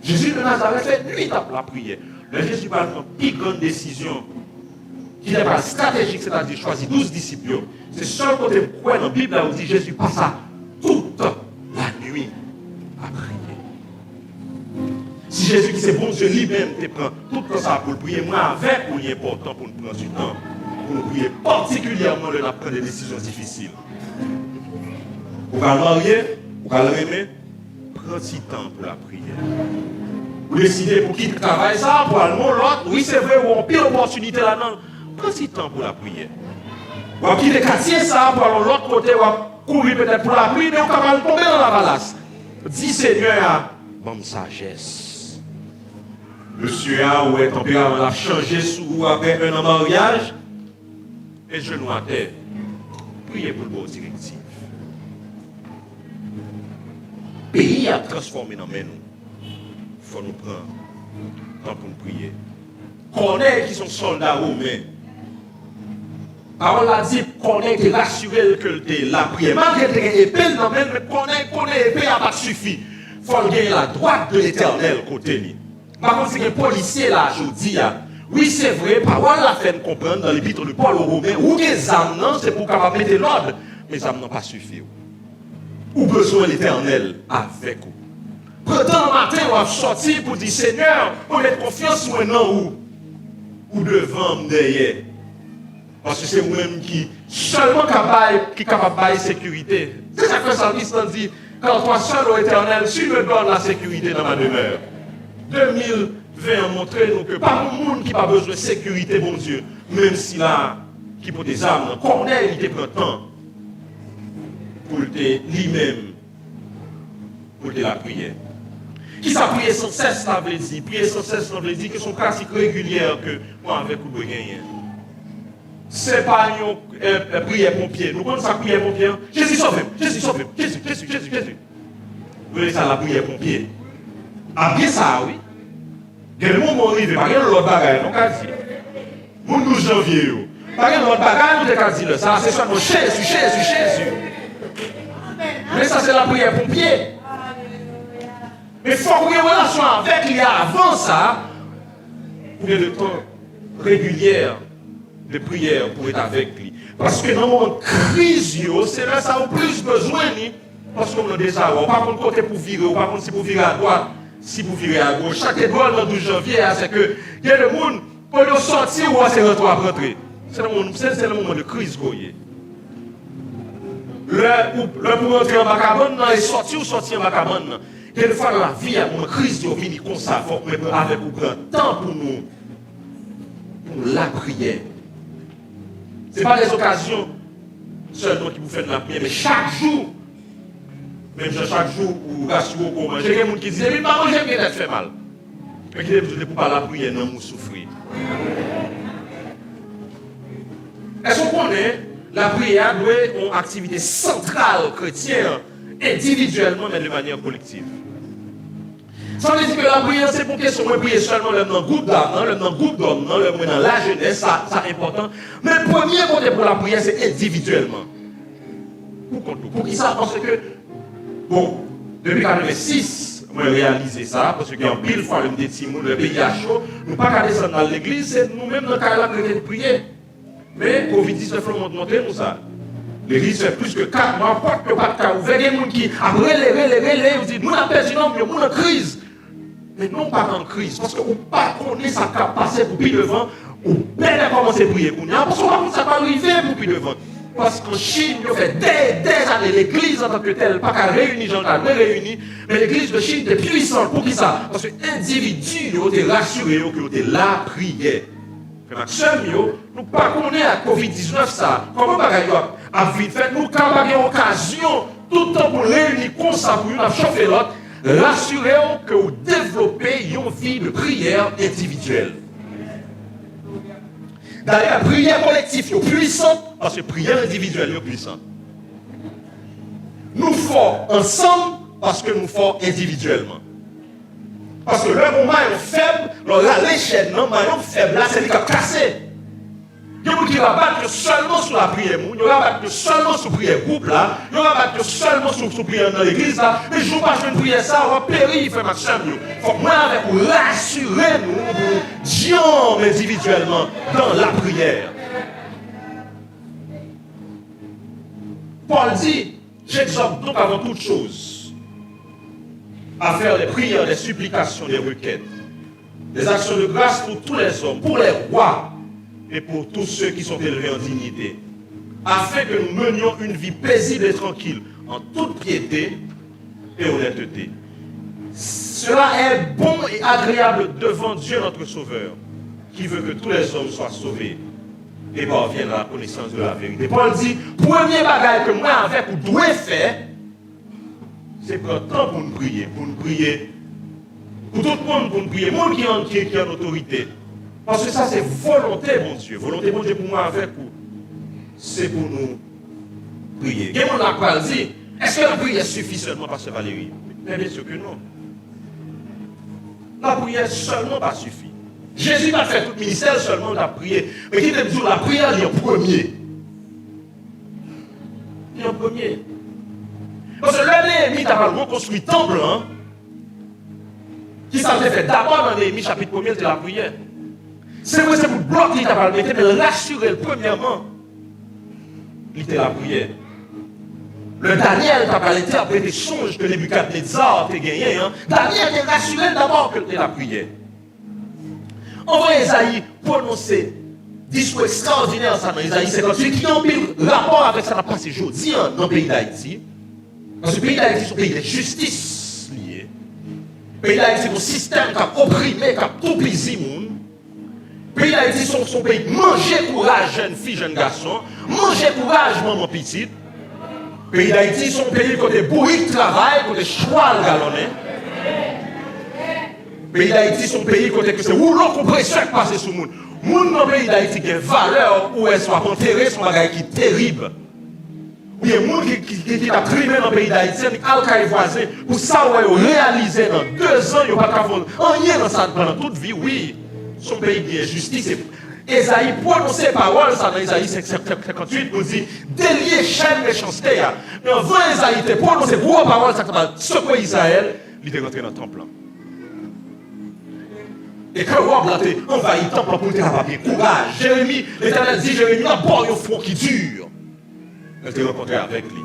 Jésus de Nazareth fait nuit à la prière. Le Jésus va prendre une plus grande décision qui n'est pas stratégique, c'est-à-dire choisir 12 disciples. C'est seul côté quoi dans la Bible là où dit Jésus passa toute la nuit à prier. Si Jésus qui c'est bon Dieu lui-même te prend tout le temps ça pour prier, moi avec ou il est important pour nous prendre du temps, pour nous prier particulièrement le prendre des décisions difficiles. Vous allez marier, vous allez aimer, prends du temps pour la prière. Vous décidez pour qui travaille ça, pour aller l'autre, oui c'est vrai, ou on pire opportunité là-dedans, prends du temps pour la prière. Ou qui quartier ça, pour aller l'autre côté, ou courir peut-être pour la pluie, mais on va tomber dans la valasse. Dis Seigneur, bonne sagesse. Monsieur a ou est tempérament a changé sous après un an mariage, et genoux à terre. Priez pour le bon directif. Pays a transformé dans nous. Il faut nous prendre temps pour nous prier. Connaît qui sont soldats romains. Parole a dit connaît qui rassuré que la prière. Malgré que l'épée dans même, mais connaît l'épée n'a pas suffi. Il faut gagner la droite de l'Éternel côté lui. Par contre, c'est un policier là, je dis, oui, c'est vrai, parole la fait comprendre dans l'épître de Paul aux Romains, où les âmes, c'est pour capable mettre l'ordre, mais les âmes n'ont pas suffi. Ou besoin l'Éternel avec vous. Pourtant, le matin, on va sortir pour dire Seigneur, on met confiance ou non ou devant, derrière. Parce que c'est vous-même qui, seulement qui est capable de bailler sécurité. C'est ça que le psalmiste dit, quand toi seul au Éternel, tu me donnes la sécurité dans ma demeure. 2020 a montré nous que pas un monde qui n'a pas besoin de sécurité, bon Dieu, même si là, qui pour des âmes, Corneille, il prend temps pour lui-même, pour la prière. Qui ça prier sans cesse, ça veut dire. Prier sans cesse, ça veut dire que son pratique régulière que moi avec vous de gagner. C'est pas une prière pompier. Nous connaissons ça prière pompier. Jésus sauve, Jésus sauve, Jésus. Vous voyez ça la prière pompier. Après ça, oui. Quel moment arrive, pas rien l'autre bagaille, non, qu'a dit. Mon 12 janvier, pas rien l'autre bagaille, nous t'ai dit ça, c'est seulement Jésus. Mais ça, c'est la prière pompier. Mais il faut qu'il y ait une relation avec lui avant ça, pour qu'il y ait le temps régulier de prière pour être avec lui. Parce que dans le moment de crise, c'est là que ça a plus besoin, parce qu'on a des arrows. Pas contre côté pour virer, ou pas contre si pour virer à droite. Si vous virez à gauche, chaque étoile dans 12 janvier, c'est que il y a des gens pour sortir ou c'est rentrer. C'est le moment de crise. Le pour rentrer en Bacabane, et sortir en Bacabane. Quelquefois dans la vie, il y a une crise qui vient comme ça. Il faut que avec vous prendre temps pour la prière. Ce n'est pas des occasions seulement qui vous font de la prière, mais chaque jour. Même chaque jour, ou rassurez au comment. J'ai des gens qui disent, mais maman, j'aime bien être fait mal. Mais qui disent, pour pas la prière, non, vous souffrir. Est-ce qu'on connaît la prière doit être une activité centrale chrétienne, individuellement, mais de manière collective? Ça veut dire que la prière, c'est pour question de prier seulement le groupe d'âme, le groupe d'hommes, le dans la jeunesse, ça c'est important. Mais le premier côté pour la prière, c'est individuellement. Pour qui ça? Parce que bon, depuis 1986, moi j'ai réalisé ça, parce qu'il y a pile fois le pays a chaud, nous ne pouvons pas descendre dans l'église, c'est nous-mêmes dans le cas de prier. Mais Covid-19 nous montre nous ça. L'église fait plus que 4 mois, porte que pas de cas ouvert, il y a des gens qui relèvent, vous dites, nous avons perdu, nous sommes en crise. Mais non pas en crise, parce qu'on ne peut pas connaître sa capacité pour plus devant, ou bien commencer à prier pour nous, parce qu'on ne sait pas arriver pour plus devant. Parce qu'en Chine, il fait des années, l'église en tant que telle, pas qu'à réunir, j'en ai réuni, mais l'église de Chine est puissante. Pour qui ça? Parce que l'individu, il est rassuré qu'il est là, prière. Seul, nous ne pas connaître à Covid-19 ça. Comment bagaille a vite fait, nous, quand on a une occasion, tout le temps pour réunir comme ça, pour nous chauffer l'autre, rassurer que vous développez une vie de prière individuelle. D'ailleurs, la prière collective est puissante parce que la prière individuelle est puissante. Nous faisons ensemble parce que nous faisons individuellement. Parce que le moment est faible, l'échelle, non, maillon faible, là, c'est lui qui a cassé. Il y a des gens qui rabattent seulement sur la prière, il y a rabattent seulement sur la prière groupe là, il y a rabattent seulement sur la prière dans l'église là, mais je ne veux pas jouer une prière ça, on va périr, frère Maxime. Il faut que moi avec vous rassurer nous, Dieu individuellement dans la prière. Paul dit, j'exhorte donc avant toute chose à faire des prières, des supplications, des requêtes, des actions de grâce pour tous les hommes, pour les rois et pour tous ceux qui sont élevés en dignité, afin que nous menions une vie paisible et tranquille, en toute piété et honnêteté. Cela est bon et agréable devant Dieu notre Sauveur, qui veut que tous les hommes soient sauvés et parviennent à la connaissance de la vérité. Paul dit, premier bagage que moi avec vous dois faire, c'est prendre temps pour nous prier, pour tout le monde, pour nous prier, monde qui est en autorité. Parce que ça, c'est volonté, mon Dieu. Volonté, mon Dieu, pour moi, avec vous. C'est pour nous prier. Et mon accord dit, est-ce que la prière suffit seulement, Pasteur Valérie? Mais bien sûr que non. La prière seulement pas suffit. Jésus n'a fait tout le ministère seulement de la prière. Mais qui te dit, la prière, il est en premier. Il est en premier. Parce que là, Néhémie a reconstruit le temple, hein, qui s'avait fait d'abord dans Néhémie, chapitre 1er, de la prière. C'est vrai, c'est pour bloquer qu'il t'a mettre, mais rassurer premièrement, il était la prière. Le Daniel t'a parlé après des songes que Nebuchadnezzar a gagné. Hein. Daniel t'a rassuré d'abord que c'était la prière. On voit Esaïe prononcer discours extraordinaire ça dans Esaïe 58 qui ont un rapport avec ça qui a passé aujourd'hui dans le pays d'Haïti. Parce que le pays d'Haïti, c'est un pays de justice lié. Le pays d'Haïti, c'est un système qui a opprimé, qui a tout pisé le monde. Le pays d'Haïti, c'est son pays. Mangez courage, jeune fille, jeune garçon. Mangez courage, maman petite. Le pays d'Haïti, c'est un pays côté bourrique travail, côté choix galonné. Le pays d'Haïti, c'est un pays côté que c'est rouleau compresseur qui passe sur le monde. Le monde dans le pays d'Haïti qui a une valeur où elle soit enterrée, c'est un bagage qui est terrible. Il y a des gens qui ont primé dans le pays d'Haïti, qui ont voisin, pour ça, ils ont réalisé dans 2 ans, ils n'ont pas rien dans ça pendant toute vie, oui. Son pays de justice. Esaïe prononce parole, ça dans Esaïe 58, nous dit, délier chaîne méchanceté. Mais avant Esaïe te prononce gros parole, ça va secouer Israël, il est rentré dans le temple. Et quand Rob l'a envahi le temple pour te rappeler courage, Jérémie, l'Éternel dit, Jérémie, d'abord il y a un front qui dure. Elle te rencontré avec lui.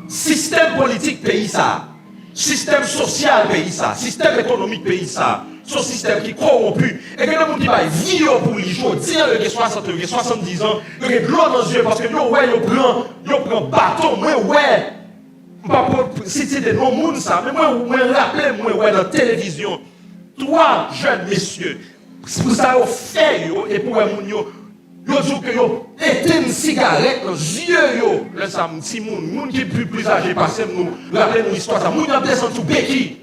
Système politique pays ça. Système social pays ça. Système économique pays ça. Son système qui est corrompu. Et que le monde qui va vivre pour les jours, dire qu'il y a 60, 70 ans, il y a de l'eau dans les yeux parce que nous, ouais, il prend bâton, moi, ouais. Pas pour citer des noms monde ça, mais moi, rappelez moi, ouais, dans la télévision. 3 jeunes messieurs, pour ça, ils fait, et pour les gens, ils disent que ils éteignent une cigarette dans les yeux. Là, ça, petit monde qui est plus âgé, parce que nous, rappelez-nous l'histoire, ça, nous, nous descend sous béquille.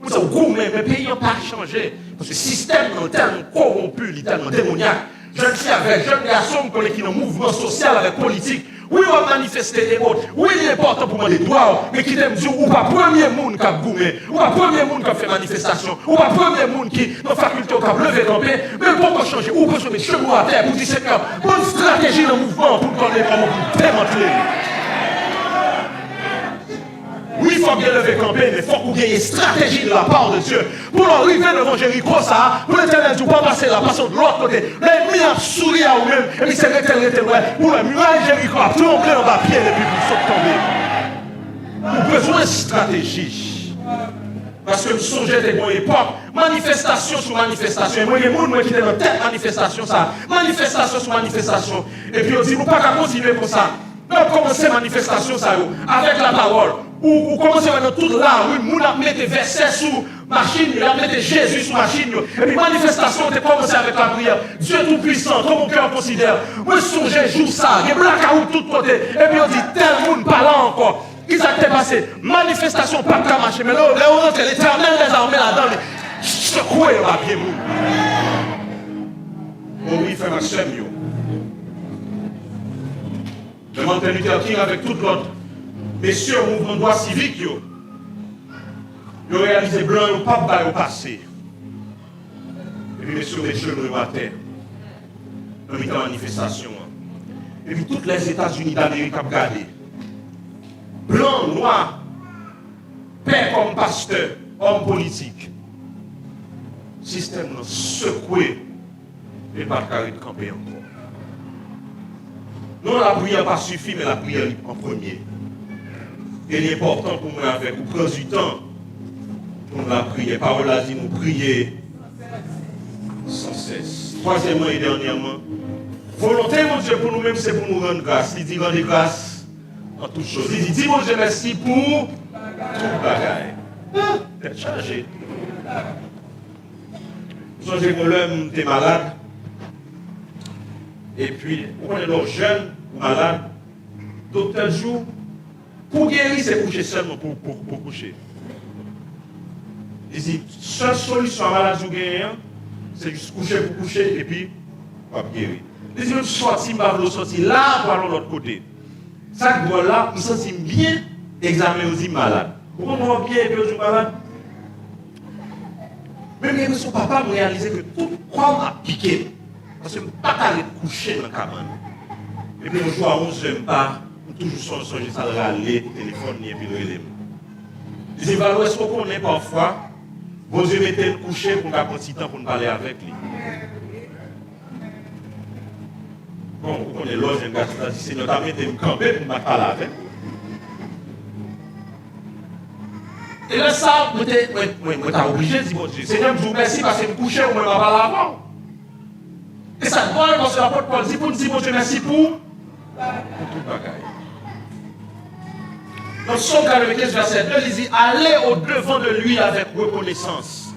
Vous savez, mais le pays n'a pas changé. Parce que le système est tellement corrompu, il est tellement démoniaque. Jeunes filles avec jeunes garçons qui ont un mouvement social avec politique. Oui, on va manifester et autres. Oui, il est important pour moi des droits, mais qui t'aime dire, ou pas premier monde qui a goumé, ou pas premier monde qui a fait manifestation, ou pas premier monde qui, dans la faculté, qui a levé camper, mais pourquoi changer? Ou peut se mettre chevaux à terre pour dire, Seigneur, bonne stratégie dans le mouvement pour qu'on ait vraiment pour démanteler. Oui, il faut bien lever camper, mais il faut qu'il y ait une stratégie de la part de Dieu. Pour arriver devant Jéricho, ça, pour l'Éternel, tu ne peux pas passer là, passer de l'autre côté. L'ennemi a souri à vous-même, et puis c'est resté loin. Pour la muraille Jéricho a tremblé en bas pied, et puis vous sautez tomber. Nous avons besoin de stratégie. Parce que nous songeons des bonnes époques, manifestation sur manifestation. Et moi, il y a des gens qui étaient dans telle manifestation, ça. Manifestation sur manifestation. Et puis on dit, nous ne pouvons pas continuer comme ça. Nous avons commencé la manifestation, ça, avec la parole. Ou commencer dans toute là, oui, nous avons mis des versets sous machine, nous avons mis Jésus sous machine. Et puis manifestation, on a commencé avec la prière. Dieu tout-puissant, comme mon cœur considère. Moi, songez, joue ça, il y a black out de tous côtés. Et puis on dit, tel monde pas là encore. Qu'est-ce qui s'est passé? Manifestation, pas de marcher. Mais là, on rentre, l'Éternel les armées là-dedans, secouez la pied, moun. Oh oui, frère Maxime, yo. Demande Luther King avec tout l'autre. Messieurs, au mouvement droit civique, yo réalisé blanc, yo pas bail au passé. Et puis, messieurs, les cheveux à terre. dans une manifestation. Et puis toutes les États-Unis d'Amérique ont regardé. Blanc, noir, père comme pasteur, homme politique. Système nous secoué et pas de camper encore. Non, la prière pas suffit, mais la prière en premier. Et l'important pour moi avec, vous prendre du temps pour la prière. Parole a dit, nous prier sans cesse. Troisièmement et dernièrement, volonté, mon Dieu, pour nous-mêmes, c'est pour nous rendre grâce. Il dit, rendez grâce en toutes choses. Il dit, dis mon Dieu, merci pour tout bagaille. T'es chargé. Vous savez que l'homme est malade. Et puis, on est nos jeunes ou malades. Docteur jour, pour guérir, c'est coucher seulement pour coucher. Il dit, seule solution à la maladie ou guérir, c'est juste coucher pour coucher et puis, pas guérir. Il dit, même sortir, je sortir là, pour aller de l'autre côté. Ça, là, il sentit bien examiner aussi malade. Pourquoi on bien et puis on malade? Même son papa m'a réalisé que tout corps a piqué. Parce que je ne peux pas aller coucher dans la cabane. Et puis un jour à 11h, je ne pas toujours songer ça, râler, téléphone, et puis le il dit, Valo, est-ce qu'on connaît parfois, bon Dieu mettez le coucher pour qu'on ait un petit temps pour nous parler avec lui. Bon, vous connaissez l'autre, un gars qui a dit, Seigneur, t'as mis me camper pour nous parler avec. Et là, ça, moi, t'as obligé de dire, bon Dieu, Seigneur, je vous remercie parce que je me couchais ou je ne parle avant. Et ça doit, parce que l'apôtre Paul dit, pour nous dire, bon Dieu, merci pour tout le bagaille. Dans Psaume 95, verset 2, il dit, allez au-devant de lui avec reconnaissance.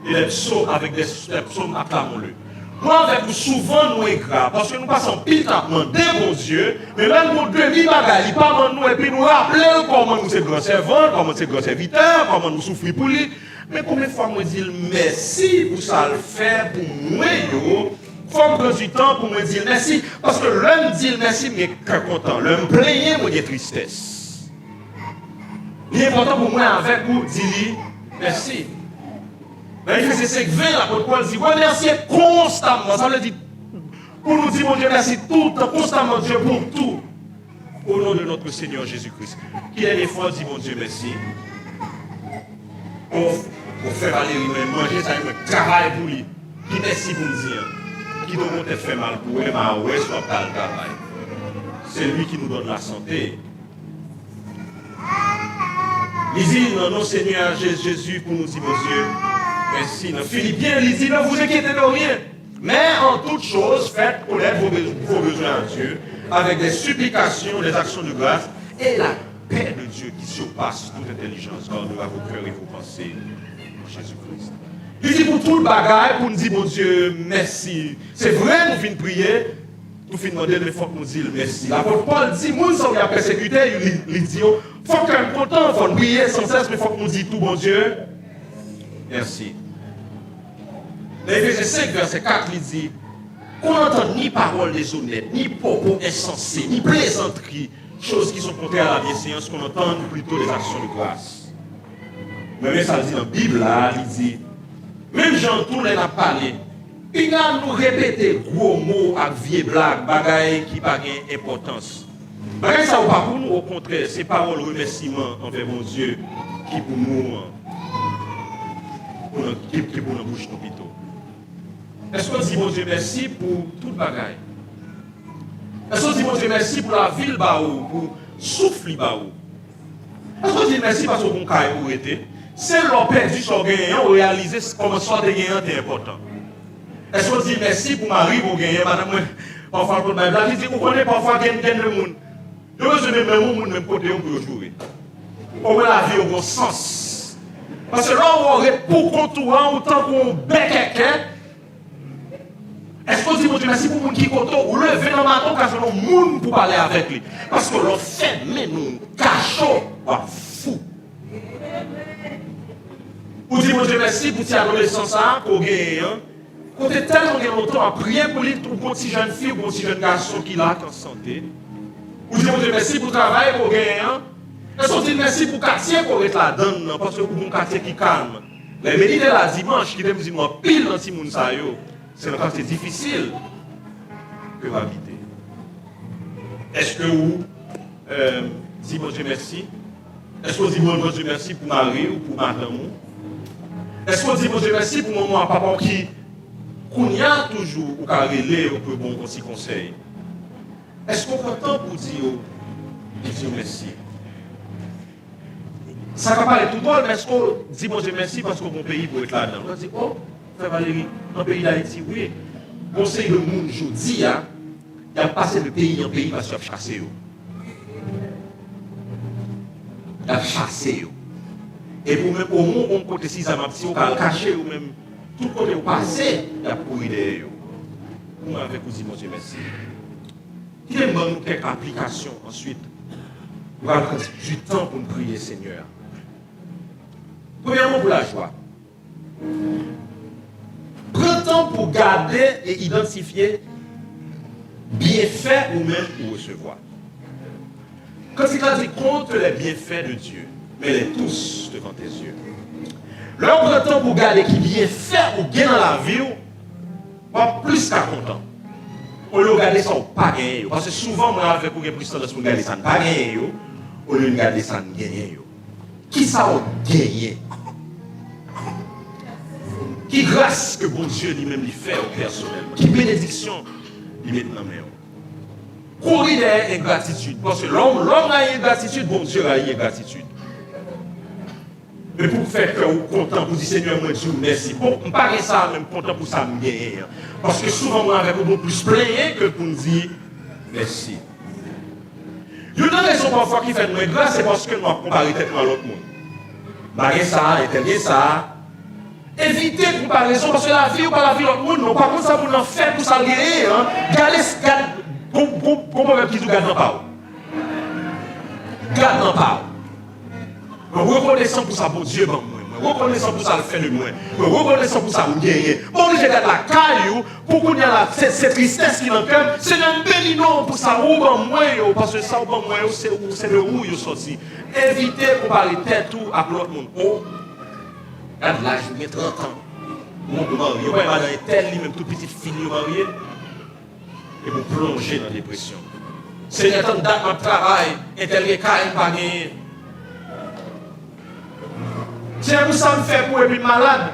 Et les psaumes, avec des psaumes, acclamons-le. Moi, avec vous, souvent, nous est grave, parce que nous passons pile temps à demander, bon Dieu, mais même mon demi-bagaille, il parle de nous, et puis nous rappeler comment nous sommes grands servants, comment nous sommes grands serviteurs, comment nous souffrons pour lui. Mais combien de fois, moi, je dis, merci pour ça le faire pour moi, yo. Faut me prendre du temps pour me dire merci. Parce que l'homme dit merci, mais je suis content. L'homme plaigné, moi, j'ai tristesse. L'important pour moi, avec vous, dis-lui merci. Mais il fait 5 20, l'apôtre Paul dit remercier constamment. Ça veut dire pour nous dire, mon Dieu, merci tout le temps, constamment, Dieu, pour tout. Au nom de notre Seigneur Jésus-Christ. Qui est l'effort, dit mon Dieu, merci. Pour faire aller, manger, ça, travail pour lui. Qui merci pour nous dire. Qui doit peut-être faire mal pour eux, mais à ouest, soit pas le travail. C'est lui qui nous donne la santé. Il dit, non, Seigneur Jésus, pour nous dire, mon Dieu, merci. Dans Philippiens, il dit, ne vous inquiétez de rien. Mais en toute chose, faites connaître vos besoins à Dieu, avec des supplications, des actions de grâce, et la paix de Dieu qui surpasse toute intelligence, gardera vos cœurs et vos pensées en Jésus-Christ. Il dit pour tout le bagage, pour nous dire, mon Dieu, merci. C'est vrai, nous finissons prier, nous finissons demander, mais il faut que nous disions merci. L'apôtre Paul dit, nous sommes persécutés, il dit, il faut qu'on soit content, il faut prier sans cesse, mais il faut que nous disions tout, mon Dieu, merci. Dans Éphésiens 5, verset 4, il dit, qu'on n'entende ni paroles déshonnêtes, ni propos insensés, ni plaisanteries, choses qui sont contraires à la bienséance, qu'on entende plutôt des actions de grâce. Mais ça dit dans la Bible, là, il dit, même Jean Tourne a parlé. Il a nous répété gros mots avec vieilles blagues, bagailles qui n'ont pas d'importance. Bagailles ça ou pas pour nous, au contraire, c'est paroles remerciements envers mon Dieu qui pour nous, qui pour nous bouche nos pito. Est-ce qu'on dit mon Dieu merci pour toute bagaille? Est-ce qu'on dit mon Dieu merci pour la ville baou, pour souffle baou? Est-ce qu'on dit merci parce qu'on caille pour été? C'est l'on perdu son gagnant, on réalise comment soit de gagnant est important. Est-ce qu'on dit merci pour Marie pour gagner, madame, parfois pour ma blague, il dit, vous connaissez parfois gagne le monde. Je veux même le monde, même côté, on peut jouer. Au moins la vie a un sens. Parce que là, on aurait pour contourant, autant qu'on bec quelqu'un. Est-ce qu'on dit, mon Dieu, merci pour le monde qui contourne, ou lever dans le matin, car c'est le monde pour parler avec lui. Parce que l'on fait, mais nous, cachot, fou. Ou dit, mon Dieu, merci pour cette adolescence pour gagner. Quand tu es tellement longtemps à prier pour lui, pour une petite jeune fille ou un petit jeune garçon qui l'a en santé. Ou dit, mon Dieu, merci pour le travail pour gagner. Est-ce qu'on dit merci pour le quartier pour être là-dedans, parce que pour un quartier qui calme. Les méditer la dimanche, qui me dit, moi, pile dans ce monde, c'est un quartier difficile. que vous habitez? Est-ce que vous dites bon Dieu merci? Est-ce que vous dites bon Dieu merci pour Marie ou pour madame? Est-ce que vous dites bon Dieu merci pour maman et papa qui y a toujours ou carrelé ou peut bon aussi conseil? Est-ce qu'on prend temps pour dire merci? Ça va parler tout drôle, mais est-ce qu'on dit bon Dieu merci parce qu'on bon pays pour être là-dedans? On dit, oh, frère Valérie, dans le pays d'Haïti, oui. Conseil le monde, je dis, il a passé le pays en pays parce qu'il a chassé. Il a chassé. Et pour même au monde, on compte si ça m'a dit, on va cacher ou même tout côté au passé, il a pourri derrière. Moi, avec vous, mon Dieu, merci. Il y a quelques applications ensuite. On va prendre du temps pour nous prier, Seigneur. Premièrement, pour la joie. Prends le temps pour garder et identifier bienfaits ou même pour recevoir. Quand il a dit compte les bienfaits de Dieu, mets-les tous devant tes yeux. Leur prend le temps pour garder qui bienfaits ou gain dans la vie, pas plus qu'à content. On le regarde ça ou pas gagner. Parce que souvent, moi, avec vous, plus tendance pour regarder ça pas gagner, au lieu de regarder ça gagner. Qui ça a gagné? Qui grâce que bon Dieu lui-même lui fait au personnellement? Qui bénédiction lui met dans la main? Courir derrière ingratitude. Parce que l'homme a une ingratitude, bon Dieu a une ingratitude. Mais pour faire que vous content, pour dire Seigneur, moi Dieu, merci. Pour ne pas ça, même content pour ça, me gagner. Parce que souvent, moi, avec vous, plus plaigner que pour nous dire merci. Il y a une raison parfois qui fait de grâce, c'est parce que nous avons comparé tellement à l'autre monde. Malgré ça, et ça. Évitez la comparaison, parce que la vie ou pas la vie de l'autre monde, non. Par contre, ça vous en fait pour ça gagner. Gardez, comment même qui nous garde dans pas. Garde dans pas. Reconnaissant pour ça, bon Dieu, bon moi. Reconnaissant pour ça, le fait de moi. Reconnaissant pour ça, me gagner. Bon, je garde la caille pour qu'on ait cette tristesse qui est dans le cœur. C'est un béni non pour ça, ou bon moi, parce que ça, ou bon moi, c'est le où il est sorti. Évitez de comparer tête ou à l'autre monde. Oh, regarde là, je mets 30 ans. Mon mari, il va dans tel, même toute petite fille mariée. Et vous plongez dans la dépression. Seigneur, tant date mon travail, et tel est carré, pas gagné. Tiens, vous ça me fait pour être malade.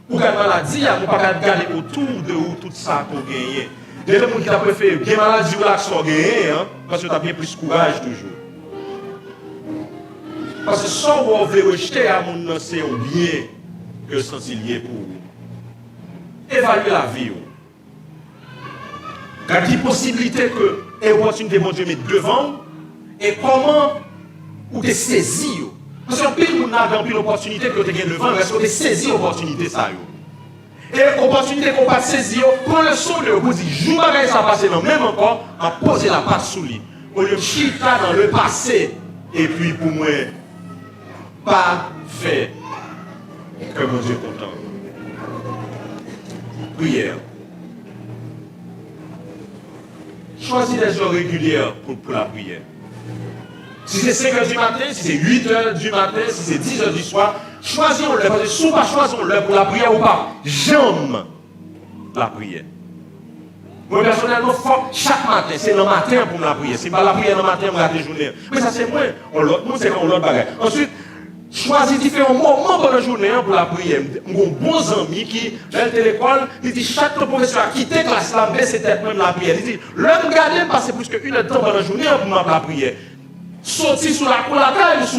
Pour gagner maladie, il ne faut pas garder autour de vous tout ça pour gagner. Les gens qui ont préféré bien maladie ou l'action gagner, parce que tu as bien plus de courage toujours. Parce que sans vous voulez rejeter à mon nom, c'est bien que le sens lié pour vous. Évaluez la vie. Il y a des possibilités que l'opportunité de mon Dieu met devant et comment vous te saisir. Parce que pile vous n'avez plus l'opportunité que vous avez devant, parce que vous saisir l'opportunité ça. Et l'opportunité qu'on va saisir, prends le son de vous dire, je ne ça passer dans même encore, à poser la patte sous lui. Au lieu de chita dans le passé, et puis pour moi, pas fait que mon Dieu est content. Prière. Choisis des heures régulières pour la prière. Si c'est 5 heures du matin, si c'est 8 heures du matin, si c'est 10 heures du soir, choisissons-le. Parce que si on pas choisissons-le pour la prière ou pas, j'aime la prière. Moi, personnellement, chaque matin, c'est le matin pour la prière. Si pas la prière le matin, on va la journée. Mais ça, c'est moi. L'autre, c'est comme l'autre bagage. Ensuite, choisis différents moments pendant la journée pour la prière. Mon bon ami qui, dans l'école, il dit chaque professeur a quitté la classe, là, c'est peut-être même la prière. Il dit, l'heure de garder, passer plus qu'une heure de temps pendant la journée pour la prière. Sortir sur la cour, la taille sous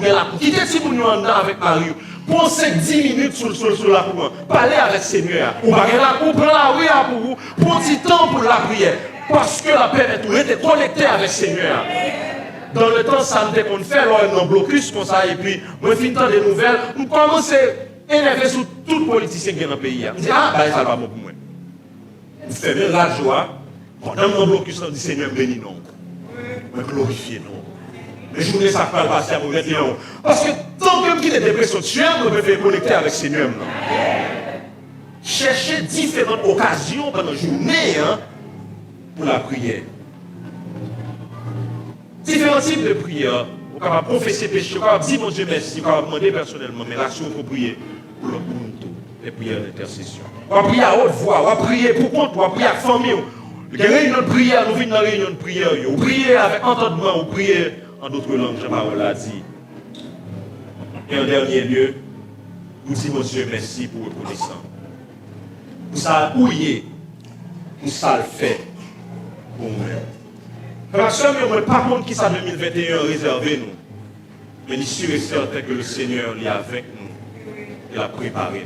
la cour. Quittez si vous nous en avec Mario. Pensez 10 minutes sur la cour. Parlez avec le Seigneur. Ou pas la cour, prenez la prière pour vous. Prenez du temps pour la prière. Parce que la paix est être connecté avec le Seigneur. Dans le temps, ça me fait qu'on fait, alors un blocus comme ça, et puis, moi, je finis des nouvelles, je commence à énerver sur tout politicien qui est dans le pays. Je dis, ah, bah, ça va bon pour moi. Vous faites bien la joie, pendant mon blocus, on dit, Seigneur, bénis non. Mais glorifiez non. Mais je voulais ça faire passer à mon non. Parce que tant que qui est dépression, tu aimes, on peut faire connecter avec le Seigneur. Cherchez différentes occasions pendant la journée pour la prière. Différents types de prières. Vous pouvez confesser péché, vous pouvez dire mon Dieu merci, vous pouvez demander personnellement, mais l'action il faut prier pour le monde, les prières d'intercession. Vous pouvez prier à haute voix, vous pouvez prier pour compte, vous pouvez prier à la famille. Il y a une réunion de prière, nous venons dans la réunion de prière. Vous priez avec entendement, vous priez en d'autres langues, Jean-Paul l'a dit. Et en dernier lieu, nous disons, mon Dieu, merci pour reconnaissance. Pour ça, où il est, pour ça le fait pour nous-mêmes. Frères et sœurs, mais on ne pas compte qui ça 2021 réservé nous. Mais il est sûr et certain que le Seigneur est avec nous. Il a préparé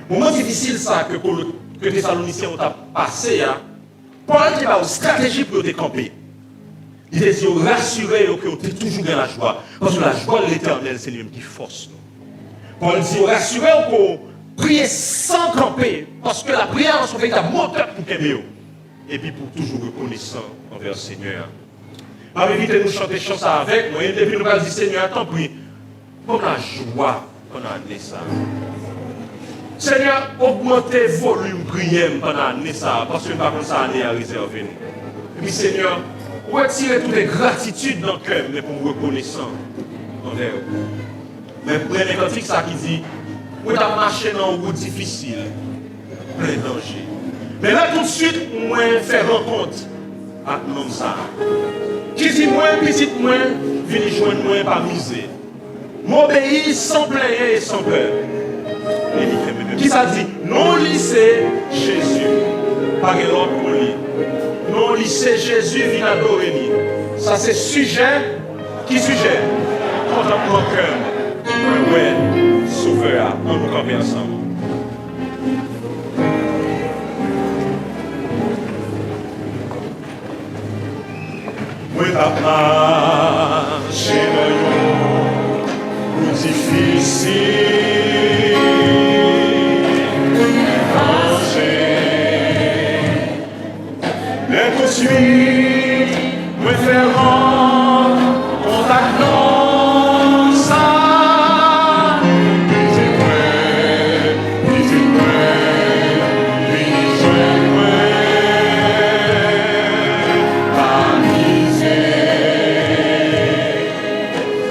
nous. Moment difficile ça que Thessaloniciens ont passé, hein. Paul qui a une stratégie pour te camper. Il était rassuré que vous êtes toujours dans la joie. Parce que la joie de l'éternel, c'est lui-même qui force nous. Paul dit rassuré qu'on prie sans camper. Parce que la prière est son véritable moteur pour qu'aimer. Et puis pour toujours reconnaissant envers le Seigneur. On évite de nous chanter chant ça avec nous. Et depuis nous allons dire Seigneur, attends, prie. Pour la joie qu'on a amené ça. Seigneur, augmentez le volume prière pendant l'année ça. Parce que par contre, ça année à réserver nous. Et puis Seigneur, retirez toutes les gratitudes dans le cœur, mais pour reconnaissant envers vous. Mais prenez quand ça qui dit, vous avez marché dans une route difficile, plein de danger. Mais là tout de suite, moi, faire rencontre avec l'homme ça. Qui dit moi, petit moi, venez joindre moi par misère. M'obéis sans plaindre et sans peur. Qui ça dit? Non lycée Jésus. Pas l'autre pour lui. Non lycée Jésus vient adorer lui. Ça c'est sujet. Qui sujet? Contemple mon cœur. Ouais, sauveur. On nous camper ensemble. Moi t'as marché dans le difficile. Mais tout de suite, me faire rendre contact non ça. Visite-moi, visite-moi, visite-moi, ta misère.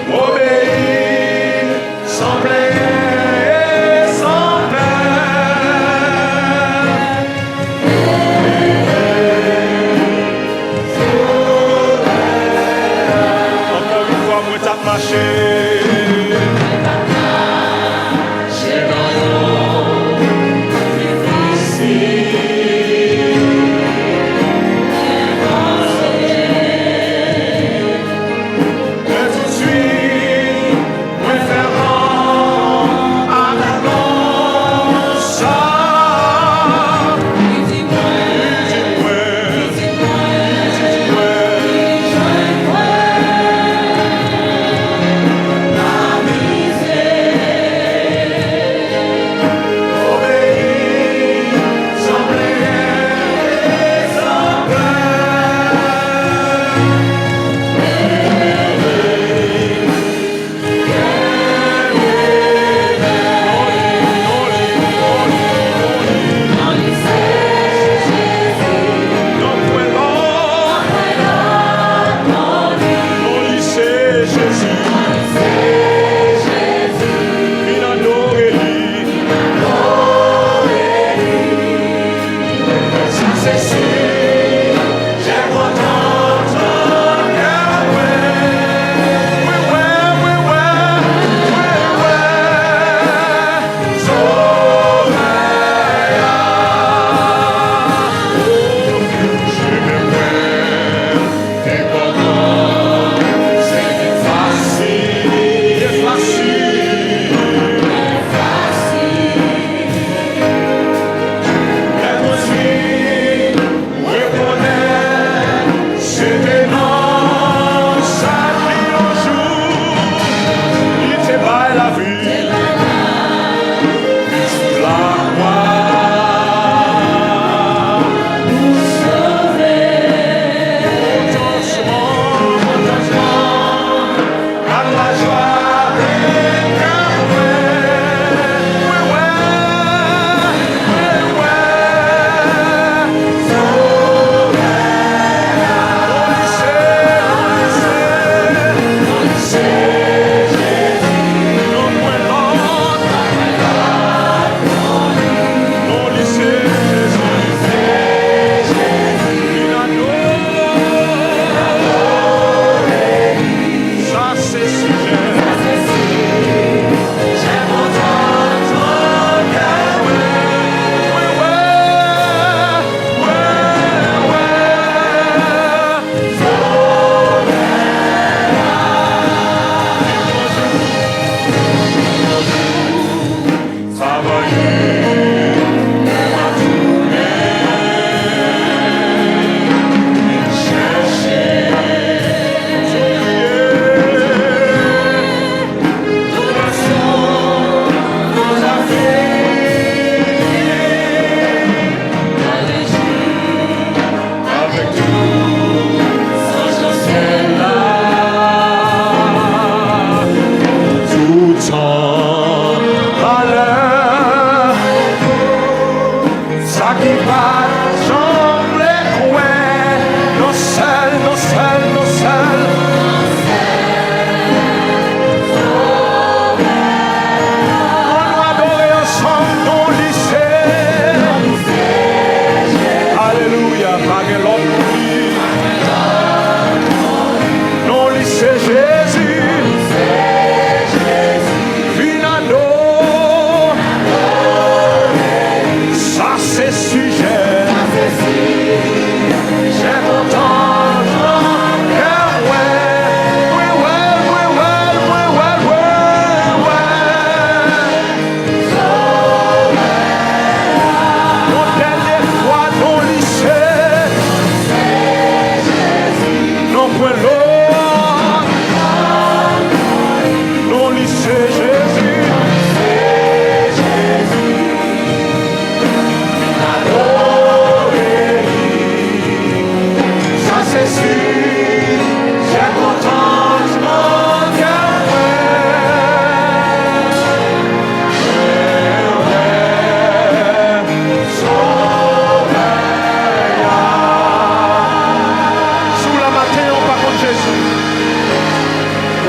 Obéis sans plaire, sans peur.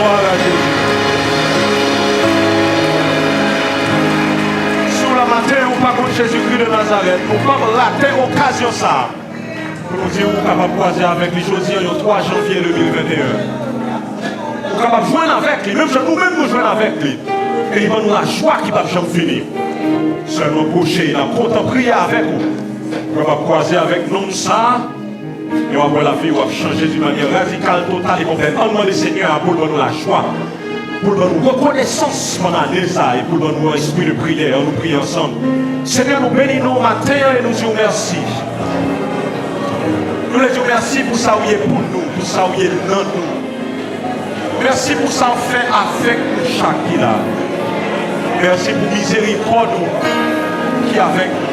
Gloire à Jésus. Sur la matin, on pas contre Jésus-Christ de Nazareth. Nous pas rater l'occasion ça. Pour nous dire, on est capable de croiser avec lui aujourd'hui, le 3 janvier 2021. On est capable de jouer avec lui. Même nous-mêmes, nous jouons avec lui. Et il va nous la joie qui va jamais finir. Seulement coucher, il a content prier avec nous. On va croiser avec nous ça. Et on va voir la vie, on va changer d'une manière radicale, totale et complète. On demande au Seigneur pour nous la joie. Pour nous reconnaissance pendant l'année ça. Et pour nous un esprit de prière. Nous prions ensemble. Seigneur, nous bénissons matin et nous disons merci. Nous les disons merci pour ça où il est pour nous. Pour ça où il est dans nous. Merci pour ça qu'on fait avec nous chaque là. Merci pour miséricorde qui est avec nous.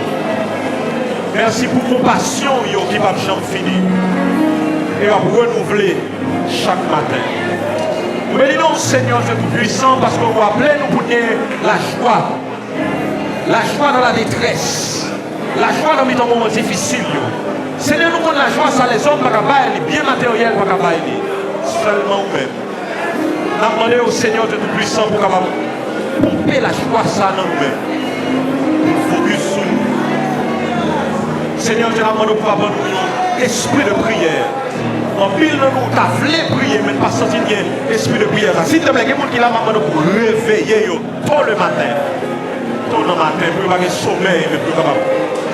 Merci pour compassion qui va jamais finir. Et va renouveler chaque matin. Nous bénissons Seigneur Dieu Tout-Puissant parce qu'on va appeler nous pour la joie. La joie dans la détresse. La joie dans les moments difficiles. Seigneur, nous connaissons la joie, ça les hommes, bien matériel, seulement nous-mêmes. Nous demandons au Seigneur Dieu Tout-Puissant pour pomper la joie ça dans nous-mêmes. Focus sur nous. Seigneur, je demande pour avoir un esprit de prière. En pile de nous, tu as voulu prier, mais pas senti bien esprit de prière. S'il te plaît, il y a des gens qui l'ont demandé pour réveiller tôt le matin. Tôt le matin, pour avoir un sommeil, mais pour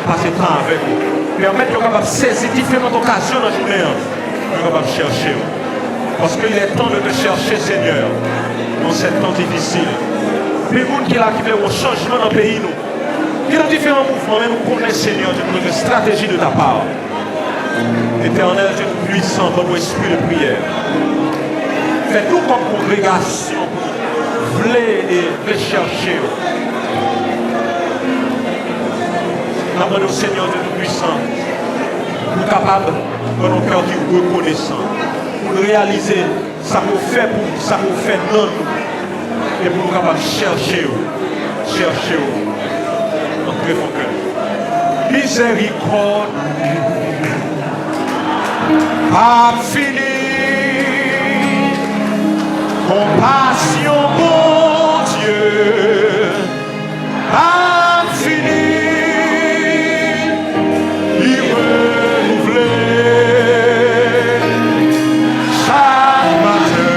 passer temps avec vous. Permettre de saisir différentes occasions dans la journée. Pour chercher. Parce qu'il est temps de te chercher, Seigneur, dans ces temps difficiles. Les gens qui veulent un changement dans le pays, nous. Il y a différents mouvements, mais nous connaissons, Seigneur, une stratégie de ta part. Éternel, Dieu puissant, dans nos esprits de prière. Fais-nous comme congrégation, voulez et chercher. Nous demandons au Seigneur, Dieu puissant, nous capables, dans nos cœurs qui reconnaissants, pour réaliser ce qu'on fait pour ça qu'on fait dans nous. Et pour nous capables de chercher. Très fort cœur. Miséricorde a fini. Compassion, mon Dieu, a fini. Il renouvelé chaque matin.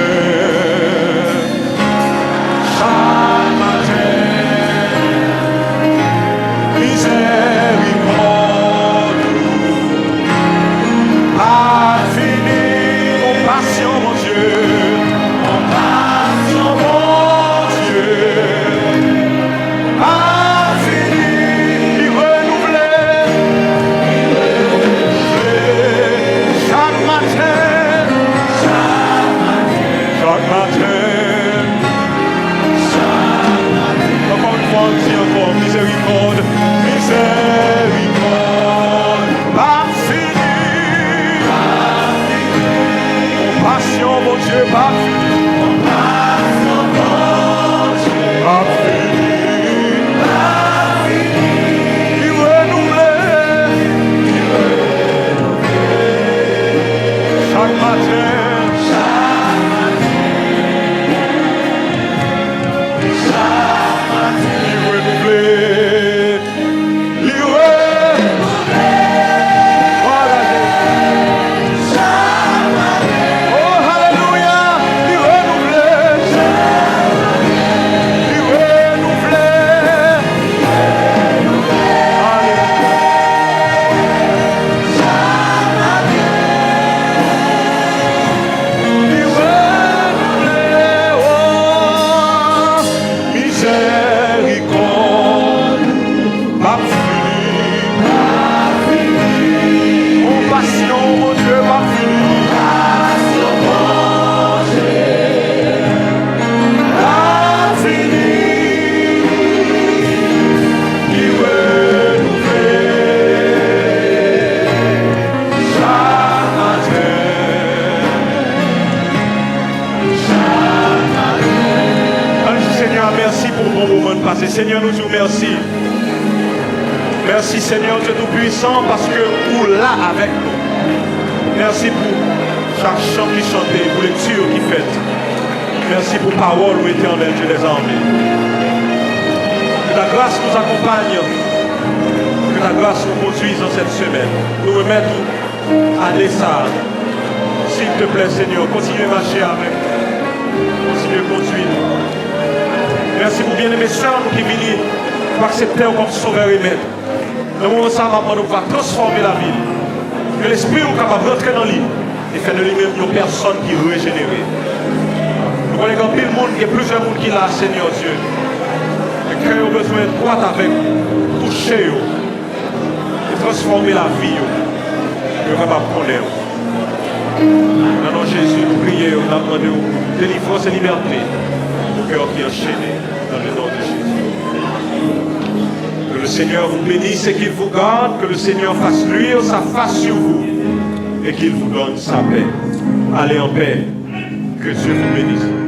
Seigneur, nous te remercions. Merci Seigneur Dieu Tout-Puissant parce que vous là avec nous. Merci pour chaque chant qui chantait, pour les lectures qui fait. Merci pour parole éternelle, Dieu des armées. Que ta grâce nous accompagne. Que ta grâce nous conduise dans cette semaine. Nous remettons à l'essai. S'il te plaît, Seigneur, continue à marcher avec nous. Continue à conduire. Merci pour bien-aimés sœurs qui viennent pour accepter comme sauveur et maître. Le moment où ça va transformer la vie. Que l'esprit est capable de rentrer dans lui et faire de lui-même une personne qui est régénérée. Nous connaissons pile monde, il y a plusieurs monde qui l'a, Seigneur Dieu. Le cœur a besoin de droite avec vous, toucher vous, et transformer la vie. Nous sommes capables de connaître. Dans le nom de Jésus, nous prions, nous demandons délivrance et liberté au cœur qui est enchaîné, dans le nom de Jésus. Que le Seigneur vous bénisse et qu'il vous garde, que le Seigneur fasse luire sa face sur vous et qu'il vous donne sa paix. Allez en paix. Que Dieu vous bénisse.